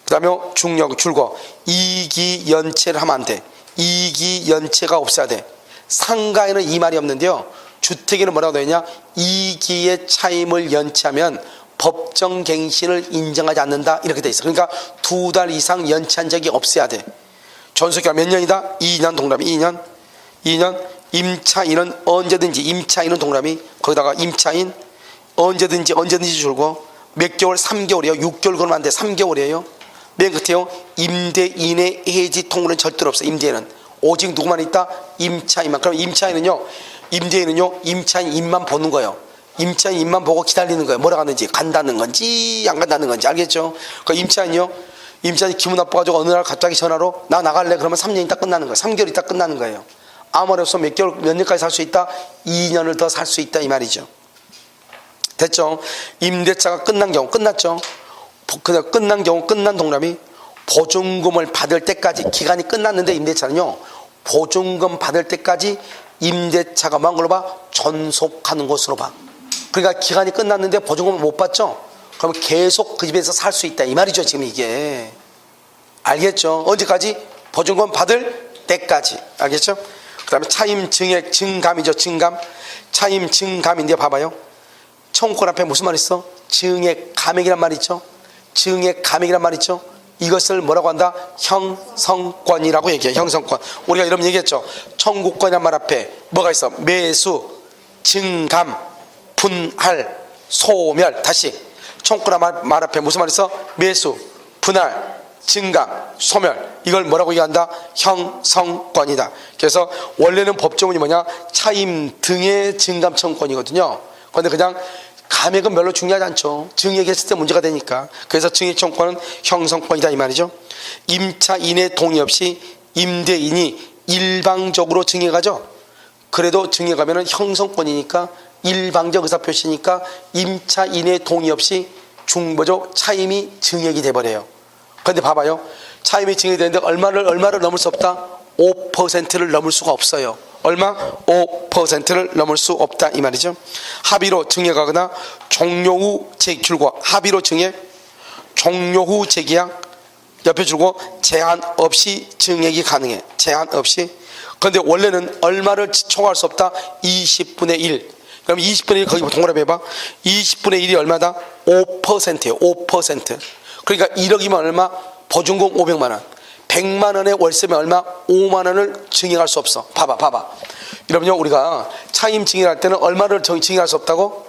그 다음에 중력 줄거 이기연체를 하면 안 돼. 이기연체가 없어야 돼. 상가에는 이 말이 없는데요, 주택에는 뭐라고 되어 있냐, 이기의 차임을 연체하면 법정갱신을 인정하지 않는다 이렇게 돼 있어. 그러니까 2달 이상 연체한 적이 없어야 돼. 존속기가 몇 년이다? 2년 동그라미 2년. 임차인은 언제든지, 임차인은 동그라미 거기다가 임차인 언제든지 줄고 몇 개월? 3개월이에요. 6개월 그러면 안 돼. 3개월이에요. 맨 끝에요, 임대인의 해지 통보는 절대로 없어. 임대인은 오직 누구만 있다? 임차인만. 그럼 임차인은요, 임대인은요, 임차인 입만 보는 거예요. 임차인 입만 보고 기다리는 거예요. 뭐라 가는지, 간다는 건지 안 간다는 건지. 알겠죠? 그 임차인이요, 임차인이 기분 나빠가지고 어느 날 갑자기 전화로 나 나갈래 그러면 3년 있다 끝나는 거예요. 3개월 있다 끝나는 거예요. 아무 말 없어. 몇 개월, 몇 년까지 살 수 있다? 2년을 더 살 수 있다 이 말이죠. 됐죠? 임대차가 끝난 경우 끝났죠. 그냥 끝난 경우 끝난 동그라미 보증금을 받을 때까지, 기간이 끝났는데 임대차는요, 보증금 받을 때까지 임대차가 뭐한 걸로 봐? 존속하는 것으로 봐. 그러니까 기간이 끝났는데 보증금을 못 받죠? 그러면 계속 그 집에서 살 수 있다 이 말이죠. 지금 이게 알겠죠? 언제까지? 보증금 받을 때까지. 알겠죠? 그 다음에 차임 증액 증감이죠. 증감. 차임 증감인데 봐봐요. 청구권 앞에 무슨 말 있어? 증액 감액이란 말 있죠. 증액 감액이란 말 있죠. 이것을 뭐라고 한다? 형성권이라고 얘기해요. 형성권. 우리가 이런 얘기했죠. 청구권이란 말 앞에 뭐가 있어? 매수, 증감, 분할, 소멸. 다시 청구권 말 앞에 무슨 말 있어? 매수, 분할, 증감, 소멸. 이걸 뭐라고 얘기한다? 형성권이다. 그래서 원래는 법조문이 뭐냐? 차임 등의 증감 청구권이거든요. 그런데 그냥 감액은 별로 중요하지 않죠. 증액했을 때 문제가 되니까. 그래서 증액 청구권은 형성권이다 이 말이죠. 임차인의 동의 없이 임대인이 일방적으로 증액하죠. 그래도 증액하면 형성권이니까, 일방적 의사표시니까 임차인의 동의 없이 차임이 증액이 돼버려요. 그런데 봐봐요. 차임이 증액이 되는데 얼마를 넘을 수 없다? 5%를 넘을 수가 없어요. 얼마? 5%를 넘을 수 없다 이 말이죠. 합의로 증액하거나 종료 후 줄고 합의로 증액, 종료 후 재계약, 옆에 줄고 제한 없이 증액이 가능해. 제한 없이. 그런데 원래는 얼마를 초과할 수 없다? 20분의 1. 그럼 20분의 1 거기 동그라미 해봐. 20분의 1이 얼마다? 5%예요. 5%. 그러니까 1억이면 얼마? 보증금 500만 원. 100만 원의 월세면 얼마? 5만 원을 증액할 수 없어. 봐봐. 여러분요, 우리가 차임 증액할 때는 얼마를 증액할 수 없다고?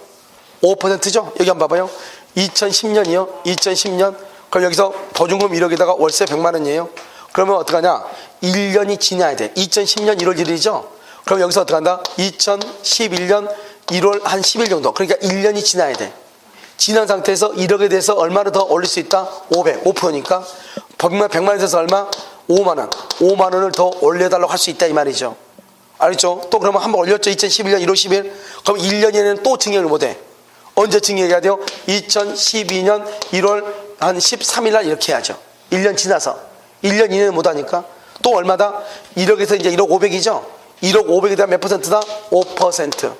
5%죠? 여기 한번 봐봐요. 2010년이요. 2010년. 그럼 여기서 보증금 1억에다가 월세 100만 원이에요. 그러면 어떡하냐? 1년이 지나야 돼. 2010년 1월 1일이죠? 그럼 여기서 어떡한다? 2011년 1월 한 10일 정도. 그러니까 1년이 지나야 돼. 지난 상태에서 1억에 대해서 얼마를 더 올릴 수 있다? 500%니까 100만 원에서 얼마? 5만 원. 5만 원을 더 올려달라고 할 수 있다 이 말이죠. 알겠죠? 또 그러면 한번 올렸죠. 2011년 1월 10일. 그럼 1년에는 또 증액을 못해. 언제 증액해야 돼요? 2012년 1월 한 13일 날 이렇게 해야죠. 1년 지나서. 1년 이내는 못하니까. 또 얼마다? 1억에서 이제 1억 500이죠? 1억 500에 대한 몇 퍼센트다? 5%.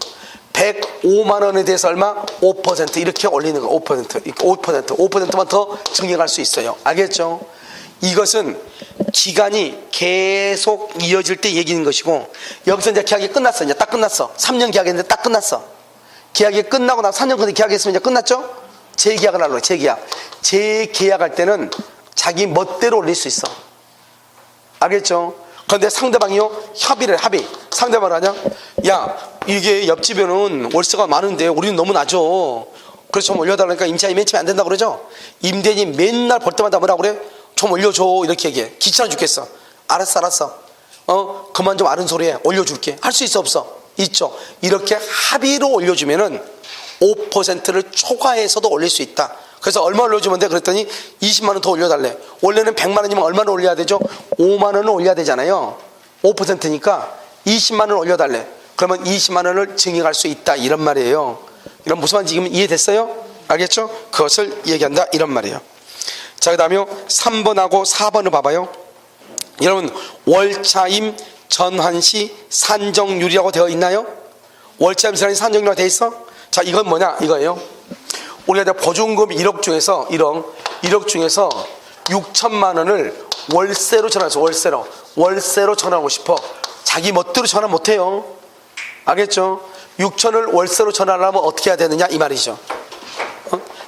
105만 원에 대해서 얼마? 5% 이렇게 올리는 거. 5%만 더 증액할 수 있어요. 알겠죠? 이것은 기간이 계속 이어질 때 얘기하는 것이고, 여기서 이제 계약이 끝났어. 이제 딱 끝났어. 3년 계약했는데 딱 끝났어. 계약이 끝나고 나서 3년 전에 계약했으면 이제 끝났죠? 재계약을 하려고. 재계약할 때는 자기 멋대로 올릴 수 있어. 알겠죠? 그런데 상대방이요, 합의. 상대방은 하냐? 야, 이게 옆집에는 월세가 많은데 우리는 너무 낮아. 그래서 좀 올려달라니까 임차인이 맨 처음에 안 된다고 그러죠? 임대인이 맨날 볼 때마다 뭐라고 그래? 좀 올려줘. 이렇게 얘기해. 귀찮아 죽겠어. 알았어. 그만 좀 아른 소리 해. 올려줄게. 할 수 있어 없어? 있죠. 이렇게 합의로 올려주면은 5%를 초과해서도 올릴 수 있다. 그래서 얼마 올려주면 돼? 그랬더니 20만 원 더 올려달래. 원래는 100만 원이면 얼마를 올려야 되죠? 5만 원을 올려야 되잖아요. 5%니까 20만 원을 올려달래. 그러면 20만 원을 증액할 수 있다 이런 말이에요. 이런 무슨 말인지 지금 이해됐어요? 알겠죠? 그것을 얘기한다 이런 말이에요. 자, 그 다음에 3번하고 4번을 봐봐요. 여러분, 월차임 전환시 산정률이라고 되어 있나요? 월차임 전환시 산정률이라고 되어 있어? 자, 이건 뭐냐? 이거예요. 우리가 보증금 1억 중에서 1억 1억 중에서 6천만 원을 월세로 전환해서 월세로 전환하고 싶어. 자기 멋대로 전환 못해요. 알겠죠? 6천을 월세로 전환하려면 어떻게 해야 되느냐 이 말이죠.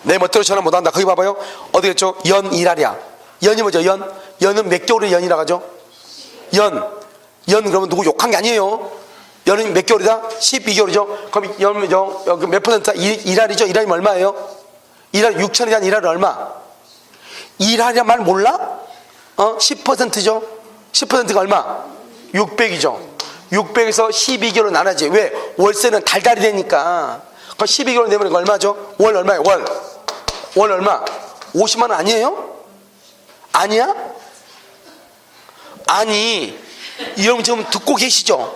내 멋대로 전환 못한다. 거기 봐봐요. 어디 했죠? 연 1할이야. 연이 뭐죠? 연은 몇 개월의 연이라고 하죠? 연 그러면 누구 욕한 게 아니에요. 연은 몇 개월이다? 12개월이죠. 그럼 연 몇 퍼센트다? 1할이죠. 1할이면 얼마예요? 1할 6천에 대한 1할은 얼마? 1할이란 말 몰라? 10%죠. 10%가 얼마? 600이죠. 600에서 12개월로 나눠지. 왜? 월세는 달달이 되니까. 그럼 12개월 내면 얼마죠? 월 얼마예요? 월 얼마? 50만 원 아니에요? 아니야? 아니, 여러분 지금 듣고 계시죠?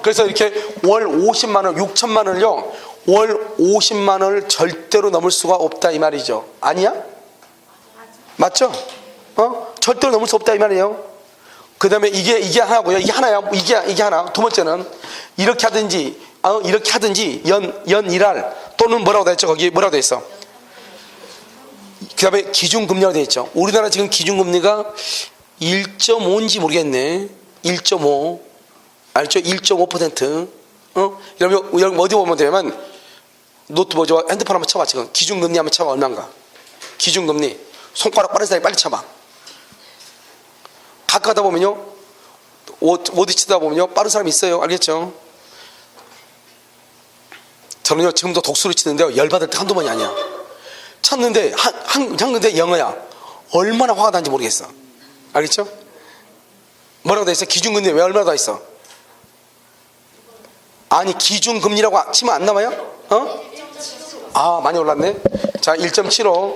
그래서 이렇게 월 50만 원, 6천만 원을요, 월 50만 원을 절대로 넘을 수가 없다 이 말이죠. 아니야? 맞죠? 절대로 넘을 수 없다 이 말이에요. 그 다음에 이게 하나고요. 이게 하나야. 이게 하나. 두 번째는 이렇게 하든지 연 1할 또는 뭐라고 돼 있죠? 거기 뭐라고 돼 있어? 그 다음에 기준금리라고 돼 있죠. 우리나라 지금 기준금리가 1.5인지 모르겠네. 1.5. 알죠? 1.5%. 여러분 어디 보면 되면 노트북 핸드폰 한번 쳐봐. 지금 기준금리 한번 쳐봐. 얼마인가? 기준금리. 손가락 빠른 사람이 빨리 쳐봐. 가까이 하다 보면요, 어디 치다 보면요, 빠른 사람이 있어요. 알겠죠? 저는요, 지금도 독수리 치는데요, 열받을 때 한두 번이 아니야. 쳤는데, 근데 영어야. 얼마나 화가 나는지 모르겠어. 알겠죠? 뭐라고 돼 있어? 기준금리 왜 얼마나 더 있어? 아니, 기준금리라고 치면 안 나와요? 아, 많이 올랐네. 자, 1.75.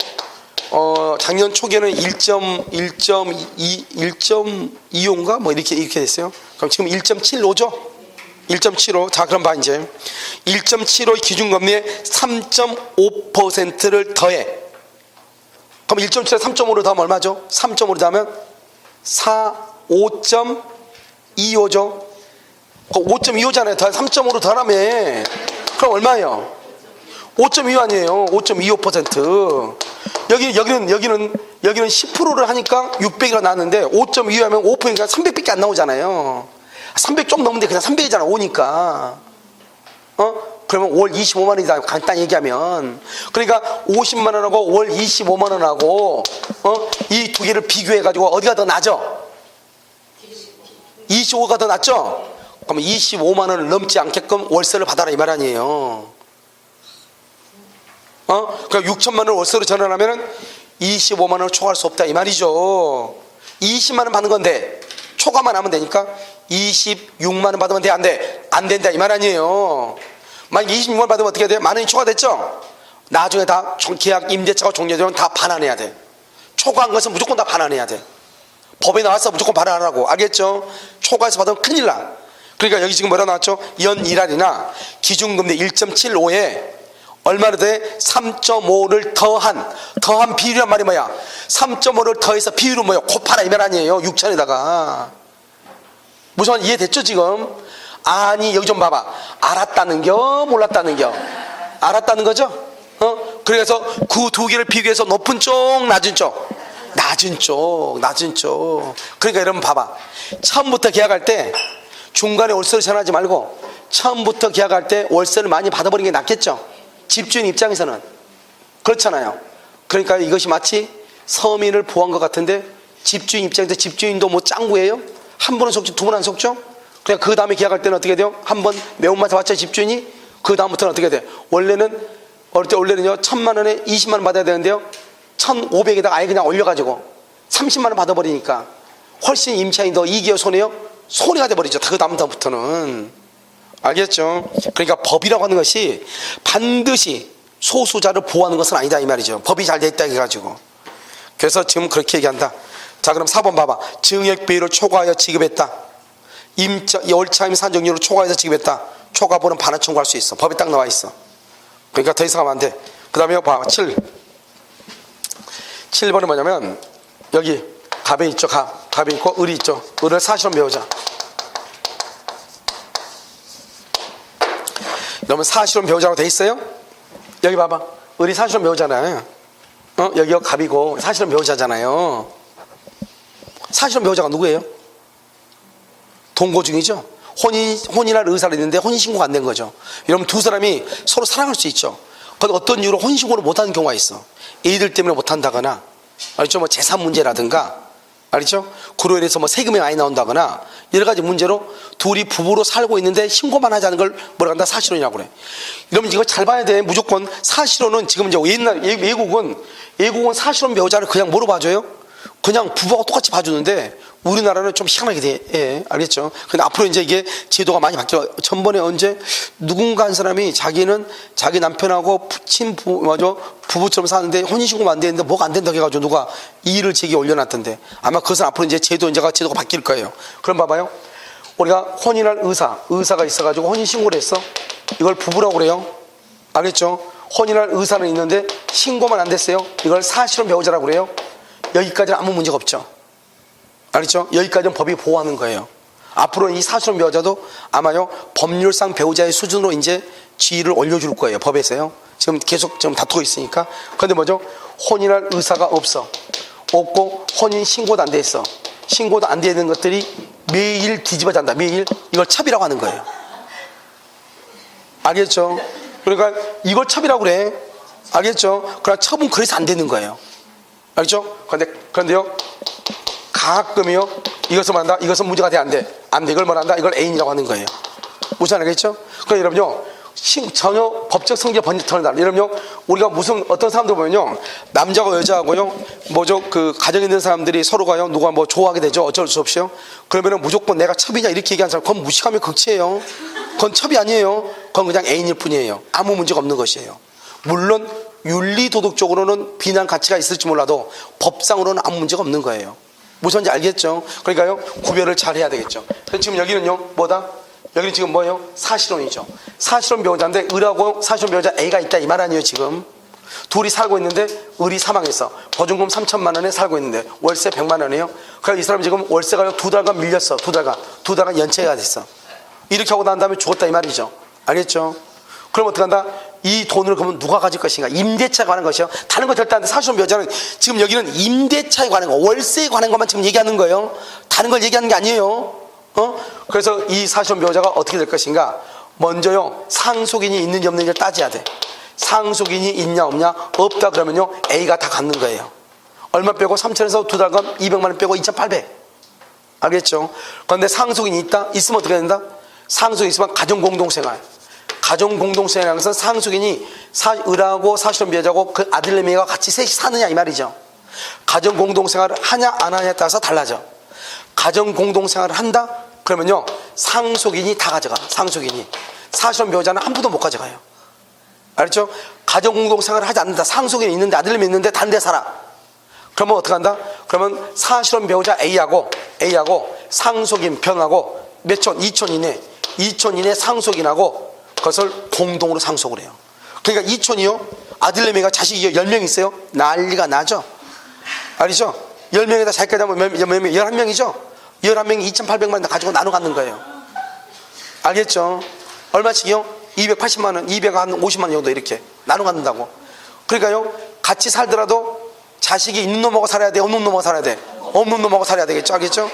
작년 초기에는 1.25인가? 뭐 이렇게 됐어요. 그럼 지금 1.75죠? 1.75. 자, 그럼 봐, 이제. 1.75 기준금리에 3.5%를 더해. 그럼 1.7에 3.5를 더하면 얼마죠? 3.5를 더하면 5.25죠? 5.25잖아요. 3.5로 더하면. 그럼 얼마예요? 5.25 아니에요. 5.25%. 여기는 10%를 하니까 600이가 나왔는데 5.25 하면 5%니까 300밖에 안 나오잖아요. 300 좀 넘는데 그냥 300이잖아. 5니까. 그러면 월 25만 원이다. 간단히 얘기하면. 그러니까 50만 원하고 월 25만 원하고 이 두 개를 비교해 가지고 어디가 더 낮죠? 25가 더 낫죠? 그럼 25만 원을 넘지 않게끔 월세를 받아라 이 말 아니에요. 그러니까 6천만 원을 월세로 전환하면 25만 원을 초과할 수 없다 이 말이죠. 20만 원 받는 건데 초과만 하면 되니까 26만 원 받으면 돼? 안 돼? 안 된다 이 말 아니에요. 만약 26만 원 받으면 어떻게 돼요? 만 원이 초과됐죠? 나중에 다 계약 임대차가 종료되면 다 반환해야 돼. 초과한 것은 무조건 다 반환해야 돼. 법에 나와서 무조건 반환하라고. 알겠죠? 초과해서 받으면 큰일 나. 그러니까 여기 지금 뭐라 나왔죠? 연 1할이나 기준금리 1.75에 얼마나 돼? 3.5를 더한 비율이란 말이 뭐야? 3.5를 더해서 비율은 뭐야? 곱하라 이 말 아니에요. 6천에다가. 무슨 말 이해됐죠 지금? 아니 여기 좀 봐봐. 알았다는 겨 몰랐다는 겨? 알았다는 거죠? 그래서 그 두 개를 비교해서 높은 쪽 낮은 쪽 그러니까 여러분 봐봐. 처음부터 계약할 때 중간에 월세를 전하지 말고 처음부터 계약할 때 월세를 많이 받아버리는 게 낫겠죠? 집주인 입장에서는 그렇잖아요. 그러니까 이것이 마치 서민을 보호한 것 같은데 집주인 입장에서 집주인도 뭐 짱구예요? 한 번은 속죠, 두 번 안 속죠? 그냥 그 다음에 계약할 때는 어떻게 돼요? 한 번 매운맛을 봤죠 집주인이? 그 다음부터는 어떻게 돼요? 원래는요 1,000만 원에 20만 원 받아야 되는데요 1,500에다가 아예 그냥 올려가지고 30만 원 받아버리니까 훨씬 임차인이 더 이익이요 손해요? 손해가 돼버리죠. 그 다음부터는. 알겠죠? 그러니까 법이라고 하는 것이 반드시 소수자를 보호하는 것은 아니다 이 말이죠. 법이 잘 돼 있다 해가지고. 그래서 지금 그렇게 얘기한다. 자, 그럼 4번 봐봐. 증액 비율을 초과하여 지급했다. 월차임 산정률을 초과해서 지급했다. 초과분은 반환 청구할 수 있어. 법에 딱 나와 있어. 그러니까 더 이상 하면 안 돼. 그 다음에 봐봐. 7번은 뭐냐면 여기 갑에 있죠. 갑에 있고 을이 있죠. 을을 사실로 배우자. 그러면 사실혼 배우자라고 돼 있어요? 여기 봐봐. 을이 사실혼 배우잖아요. 여기가 갑이고 사실은 배우자잖아요. 사실은 배우자가 누구예요? 동거 중이죠. 혼인할 의사를 있는데 혼인신고가 안 된 거죠. 여러분 두 사람이 서로 사랑할 수 있죠. 그런데 어떤 이유로 혼인신고를 못하는 경우가 있어. 애들 때문에 못한다거나, 알죠? 뭐 재산 문제라든가, 알죠? 그로 인해서 뭐 세금이 많이 나온다거나 여러 가지 문제로 둘이 부부로 살고 있는데 신고만 하자는 걸 뭐라 한다? 사실혼이라고 그래. 여러분 이거 잘 봐야 돼. 무조건 사실혼은 지금 이제 옛날 외국은 사실혼 배우자를 그냥 뭐로 봐줘요? 그냥 부부하고 똑같이 봐주는데 우리나라는 좀 희한하게 돼. 예, 알겠죠? 근데 앞으로 이제 이게 제도가 많이 바뀌어. 전번에 언제 누군가 한 사람이 자기는 자기 남편하고 부부처럼 사는데 혼인신고가 안 되는데 뭐가 안 된다고 해가지고 누가 이의를 제기에 올려놨던데 아마 그것은 앞으로 이제 제도가 바뀔 거예요. 그럼 봐봐요. 우리가 혼인할 의사가 있어가지고 혼인신고를 했어. 이걸 부부라고 그래요. 알겠죠? 혼인할 의사는 있는데 신고만 안 됐어요. 이걸 사실혼 배우자라고 그래요. 여기까지는 아무 문제가 없죠. 알겠죠? 여기까지는 법이 보호하는 거예요. 앞으로 이 사실혼 배우자도 아마요 법률상 배우자의 수준으로 이제 지위를 올려줄 거예요. 법에서요. 지금 계속 다투고 있으니까. 그런데 뭐죠? 혼인할 의사가 없고 혼인 신고도 안 돼 있어. 신고도 안 되는 것들이 매일 뒤집어진다. 매일 이걸 첩이라고 하는 거예요. 알겠죠? 그러니까 이걸 첩이라고 그래. 알겠죠? 그러나 첩은 그래서 안 되는 거예요. 알겠죠? 그런데요 가끔이요 이것은 뭐한다? 이것은 문제가 돼 안 돼? 안 돼. 이걸 뭐한다? 이걸 애인이라고 하는 거예요. 무슨 알겠죠? 그러니까 여러분요 전혀 법적 성질이 번쩍하는 날. 여러분요 우리가 어떤 사람들 보면요 남자고 여자하고요 그 가정 있는 사람들이 서로가요 누가 뭐 좋아하게 되죠. 어쩔 수 없이요. 그러면은 무조건 내가 첩이냐 이렇게 얘기하는 사람 그건 무식하면 극치예요. 그건 첩이 아니에요. 그건 그냥 애인일 뿐이에요. 아무 문제가 없는 것이에요. 물론 윤리도덕적으로는 비난 가치가 있을지 몰라도 법상으로는 아무 문제가 없는 거예요. 무슨지 알겠죠? 그러니까요 구별을 잘 해야 되겠죠. 지금 여기는요 뭐다? 여기는 지금 뭐예요? 사실혼이죠. 사실혼 배우자인데 을하고 사실혼 배우자 A가 있다 이 말 아니에요. 지금 둘이 살고 있는데 을이 사망했어. 보증금 3천만 원에 살고 있는데 월세 100만 원이에요. 그러니까 이 사람이 지금 월세가 2달간 밀렸어. 2달간 연체가 됐어. 이렇게 하고 난 다음에 죽었다 이 말이죠. 알겠죠? 그럼 어떡한다? 이 돈을 그러면 누가 가질 것인가? 임대차에 관한 것이요. 다른 거 절대 안 돼. 사실혼 배우자는 지금 여기는 임대차에 관한 거, 월세에 관한 것만 지금 얘기하는 거예요. 다른 걸 얘기하는 게 아니에요. 그래서 이 사실혼 배우자가 어떻게 될 것인가? 먼저요 상속인이 있는지 없는지를 따져야 돼. 상속인이 있냐 없냐? 없다 그러면요 A가 다 갖는 거예요. 얼마 빼고 3천에서 2달간 200만 원 빼고 2,800. 알겠죠? 그런데 상속인이 있다? 있으면 어떻게 된다? 상속인이 있으면 가정공동생활. 가정공동생활하는 것은 상속인이 을하고 사실혼 배우자고 그 아들내미가 같이 셋이 사느냐 이 말이죠. 가정공동생활을 하냐 안 하냐에 따라서 달라져. 가정공동생활을 한다? 그러면요 상속인이 다 가져가. 상속인이. 사실혼 배우자는 한 푼도 못 가져가요. 알겠죠? 가정공동생활을 하지 않는다. 상속인이 있는데 아들내미 있는데 다른 데 살아. 그러면 어떻게 한다? 그러면 사실혼 배우자 A하고 상속인 병하고 몇 촌? 2촌 이내. 2촌 이내 상속인하고 그것을 공동으로 상속을 해요. 그러니까 2촌이요 아들내미가 자식이 10명 있어요. 난리가 나죠. 알죠? 10명에다 자기까지 하면 11명이죠. 11명이 2,800만 원 가지고 나눠 갖는 거예요. 알겠죠? 얼마씩이요? 280만 원, 250만 원 정도 이렇게 나눠 갖는다고. 그러니까요 같이 살더라도 자식이 있는 놈하고 살아야 돼, 없는 놈하고 살아야 돼. 없는 놈하고 살아야 되겠죠. 알겠죠?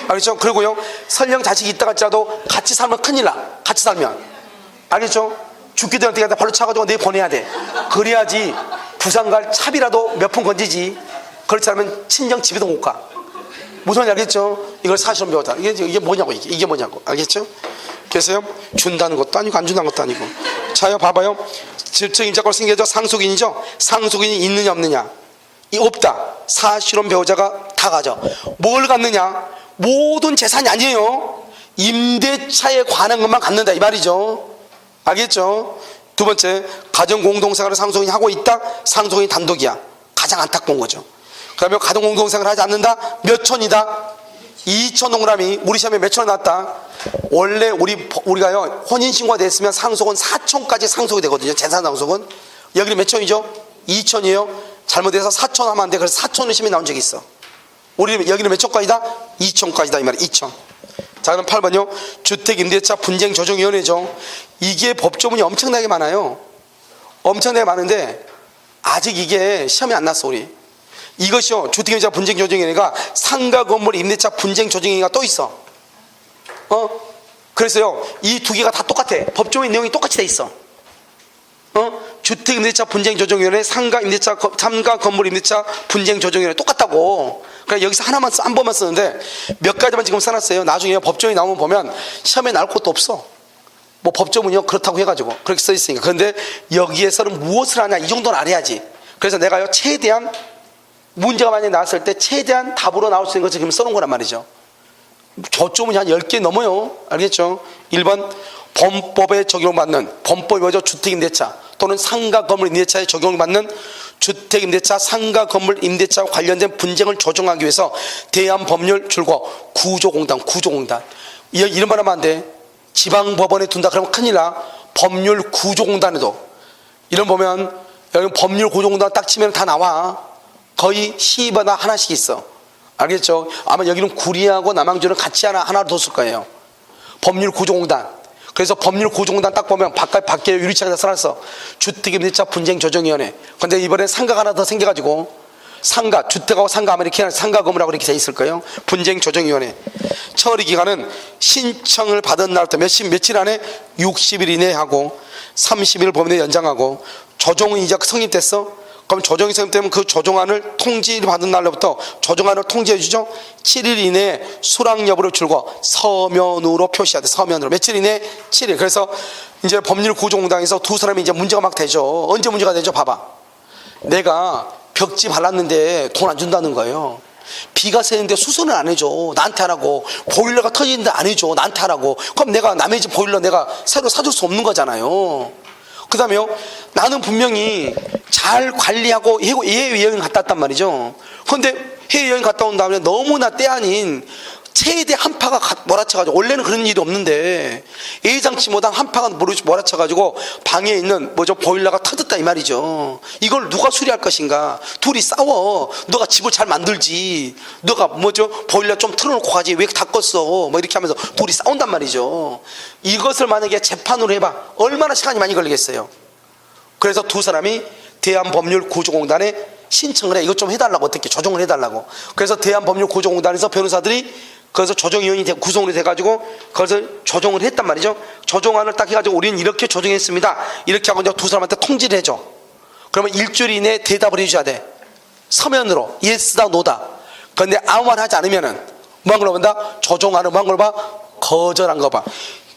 알겠죠? 그리고요 설령 자식이 있다 할지라도 같이 살면 큰일 나. 같이 살면. 알겠죠? 죽기 전에 어떻게 발로 차가지고 내 보내야 돼. 그래야지 부산갈 차비라도 몇 푼 건지지. 그렇지 않으면 친정 집에도 못 가. 무슨 말인지 알겠죠? 이걸 사실혼 배우자. 이게 뭐냐고 이게 뭐냐고. 알겠죠? 그래서요 준다는 것도 아니고 안 준다는 것도 아니고. 자요 봐봐요. 질적 임자권을 생겨져 상속인이죠. 상속인이 있느냐 없느냐. 이 없다. 사실혼 배우자가 다 가져. 뭘 갖느냐? 모든 재산이 아니에요. 임대차에 관한 것만 갖는다 이 말이죠. 알겠죠? 두 번째, 가정공동생활을 상속인이 하고 있다? 상속인이 단독이야. 가장 안타까운 거죠. 그 다음에 가정공동생활을 하지 않는다? 몇 촌이다? 2천 동그라미. 우리 시험에 몇 촌 나왔다? 원래 우리가요 혼인신고가 됐으면 상속은 4촌까지 상속이 되거든요. 재산 상속은. 여기는 몇 촌이죠? 2촌이에요. 잘못해서 4촌 하면 안 돼. 그래서 4촌을 시험에 나온 적이 있어. 여기는 몇 촌까지다? 2촌까지다 이 말이야. 2촌. 자 그럼 8번요 주택임대차 분쟁조정위원회죠. 이게 법조문이 엄청나게 많아요. 엄청나게 많은데 아직 이게 시험이 안 났어 우리. 이것이요 주택임대차 분쟁조정위원회가 상가 건물 임대차 분쟁조정위원회가 또 있어. 그래서요 이 두 개가 다 똑같아. 법조의 내용이 똑같이 돼 있어. 주택임대차 분쟁조정위원회, 상가 건물 임대차 분쟁조정위원회 똑같다고. 그러니까 여기서 하나만 한 번만 쓰는데 몇 가지만 지금 써놨어요. 나중에 법조문이 나오면 보면 시험에 나올 것도 없어. 뭐 법조문이요 그렇다고 해가지고 그렇게 써 있으니까. 그런데 여기에서는 무엇을 하냐 이 정도는 알아야지. 그래서 내가요 최대한 문제가 만약에 나왔을 때 최대한 답으로 나올 수 있는 것을 지금 써놓은 거란 말이죠. 저쪽은 한 10개 넘어요. 알겠죠? 1번 범법에 적용받는, 범법이 뭐죠? 주택임대차 또는 상가 건물 임대차에 적용받는 주택임대차, 상가 건물 임대차와 관련된 분쟁을 조정하기 위해서 대한법률 줄거 구조공단. 이런 말 하면 안 돼. 지방법원에 둔다 그러면 큰일 나. 법률 구조공단에도 이런 보면 여기 법률 구조공단 딱 치면 다 나와. 거의 시마다 하나씩 있어. 알겠죠? 아마 여기는 구리하고 남양주는 같이 하나 더 쓸 거예요. 법률 구조공단. 그래서 법률 구조공단 딱 보면 밖에 유리창에다 써놨어. 주택임대차 분쟁조정위원회. 근데 이번에 상가가 하나 더 생겨가지고 상가, 주택하고 상가 아메리카노 상가 건물하고 이렇게 돼 있을 거예요. 분쟁조정위원회. 처리 기간은 신청을 받은 날부터 며칠 안에 60일 이내에 하고 30일 범위 내에 연장하고 조정이 이제 성립됐어? 그럼 조정이 성립되면 그 조정안을 통지받은 날로부터 조정안을 통지해 주죠. 7일 이내에 수락 여부를 줄거 서면으로 표시해야 돼. 서면으로. 며칠 이내에 7일. 그래서 이제 법률 구조공단에서 두 사람이 이제 문제가 막 되죠. 언제 문제가 되죠? 봐봐. 내가 벽지 발랐는데 돈 안 준다는 거예요. 비가 새는데 수선을 안 해줘. 나한테 하라고. 보일러가 터지는데 안 해줘. 나한테 하라고. 그럼 내가 남의 집 보일러 내가 새로 사줄 수 없는 거잖아요. 그 다음에요 나는 분명히 잘 관리하고 해외여행 갔다 왔단 말이죠. 그런데 해외여행 갔다 온 다음에 너무나 때 아닌 최대 한파가 몰아쳐가지고, 원래는 그런 일이 없는데 예상치 못한 한파가 몰아쳐가지고 방에 있는 보일러가 터졌다 이 말이죠. 이걸 누가 수리할 것인가. 둘이 싸워. 너가 집을 잘 만들지, 너가 보일러 좀 틀어놓고 가지 왜 다 껐어, 이렇게 하면서 둘이 싸운단 말이죠. 이것을 만약에 재판으로 해봐 얼마나 시간이 많이 걸리겠어요. 그래서 두 사람이 대한법률구조공단에 신청을 해. 이것 좀 해달라고, 어떻게 조정을 해달라고. 그래서 대한법률구조공단에서 변호사들이 그래서 조정위원이 구성이 돼가지고 그것을 조정을 했단 말이죠. 조정안을 딱 해가지고 우리는 이렇게 조정했습니다. 이렇게 하고 이제 두 사람한테 통지를 해줘. 그러면 일주일 이내에 대답을 해줘야 돼. 서면으로 예스다 노다. 그런데 아무 말 하지 않으면은 뭐한 걸 본다? 조정안을 뭐한 걸 봐? 거절한 거 봐.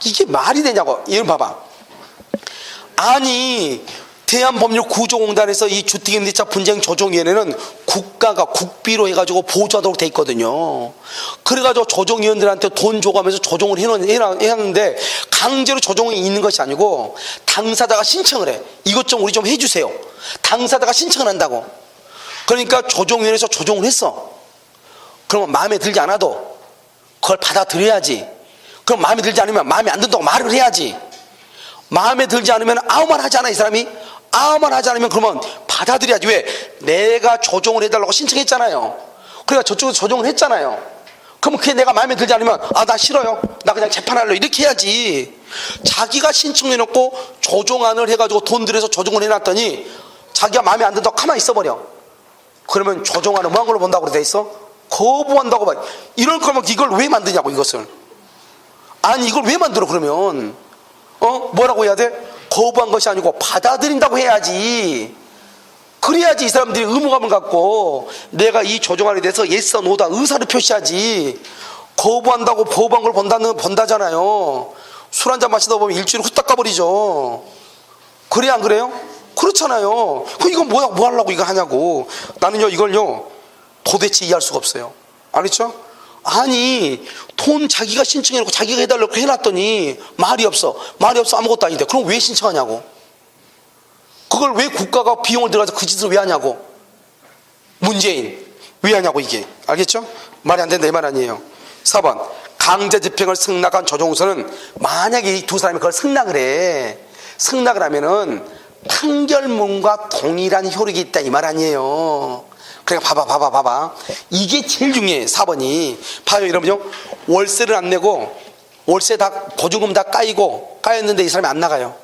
이게 말이 되냐고. 이걸 봐봐. 아니 대한법률구조공단에서 이 주택임대차 분쟁조정위원회는 국가가 국비로 해가지고 보조하도록 돼 있거든요. 그래가지고 조정위원들한테 돈 줘가면서 조정을 해놨는데 강제로 조정이 있는 것이 아니고 당사자가 신청을 해. 이것 좀 우리 좀 해주세요. 당사자가 신청을 한다고. 그러니까 조정위원회에서 조정을 했어. 그러면 마음에 들지 않아도 그걸 받아들여야지. 그럼 마음에 들지 않으면 마음에 안 든다고 말을 해야지. 마음에 들지 않으면 아무 말 하지 않아 이 사람이. 아무 말 하지 않으면 그러면 받아들여야지. 왜? 내가 조정을 해달라고 신청했잖아요. 그러니까 저쪽에서 조정을 했잖아요. 그러면 그게 내가 마음에 들지 않으면 나 싫어요, 나 그냥 재판할래, 이렇게 해야지. 자기가 신청해놓고 조정안을 해가지고 돈 들여서 조정을 해놨더니 자기가 마음에 안 든다고 가만히 있어버려. 그러면 조정안을 뭐한 걸로 본다고 돼 있어? 거부한다고 봐. 이럴 거면 이걸 왜 만드냐고, 이것을. 아니 이걸 왜 만들어 그러면. 뭐라고 해야 돼? 거부한 것이 아니고 받아들인다고 해야지. 그래야지 이 사람들이 의무감을 갖고 내가 이 조정안에 대해서 예스 노다 의사를 표시하지. 거부한다고 거부한 걸 본다잖아요. 술 한잔 마시다 보면 일주일 후딱 가버리죠. 그래 안 그래요? 그렇잖아요. 이건 뭐 하려고 이거 하냐고. 나는요 이걸요 도대체 이해할 수가 없어요. 알겠죠? 아니 돈 자기가 신청해놓고 자기가 해달라고 해놨더니 말이 없어 아무것도 아닌데 그럼 왜 신청하냐고. 그걸 왜 국가가 비용을 들어가서 그 짓을 왜 하냐고. 문재인 왜 하냐고. 이게 알겠죠? 말이 안 된다 이 말 아니에요. 4번 강제 집행을 승낙한 조정우선은 만약에 이 두 사람이 그걸 승낙을 해. 승낙을 하면은 판결문과 동일한 효력이 있다 이 말 아니에요. 그러니까 봐봐. 이게 제일 중요해. 4번이. 봐요 여러분요. 월세를 안 내고 월세 다 보증금 다 까였는데 이 사람이 안 나가요.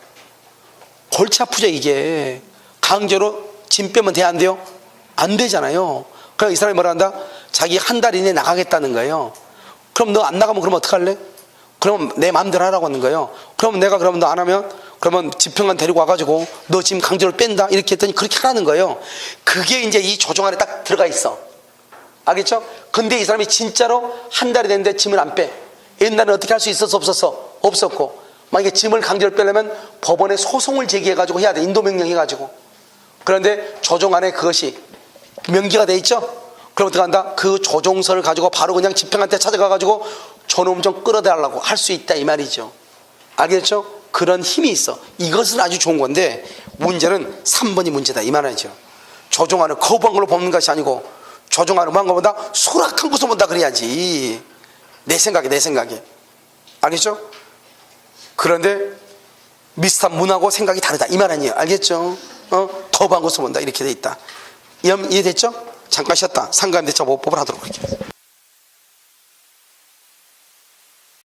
골치 아프죠 이게. 강제로 짐 빼면 돼, 안 돼요? 안 되잖아요. 그럼 이 사람이 뭐라 한다? 자기 한 달 이내에 나가겠다는 거예요. 그럼 너 안 나가면 그럼 어떡할래? 그럼 내 마음대로 하라고 하는 거예요. 그럼 내가 그러면 너 안 하면 그러면 집행관 데리고 와가지고 너 지금 강제로 뺀다 이렇게 했더니 그렇게 하라는 거예요. 그게 이제 이 조정 안에 딱 들어가 있어. 알겠죠? 근데 이 사람이 진짜로 한 달이 됐는데 짐을 안 빼. 옛날에 어떻게 할 수 있었어? 없었어? 없었고. 만약에 짐을 강제로 빼려면 법원에 소송을 제기해가지고 해야 돼. 인도명령 해가지고. 그런데 조정 안에 그것이 명기가 돼 있죠? 그럼 어떻게 한다? 그 조종서를 가지고 바로 그냥 집행한테 찾아가가지고 저놈 좀 끌어달라고 할 수 있다 이 말이죠. 알겠죠? 그런 힘이 있어. 이것은 아주 좋은 건데 문제는 3번이 문제다 이 말이죠. 조종안을 거부한 걸로 보는 것이 아니고 조종안을 뭐한 것보다 소락한 것으로 본다 그래야지. 내 생각에 알겠죠? 그런데 미스터 문하고 생각이 다르다 이 말 아니에요. 알겠죠? 거부한 것으로 본다 이렇게 돼 있다. 이해됐죠? 잠깐 쉬었다 상가임대차 보호법을 하도록 할게요.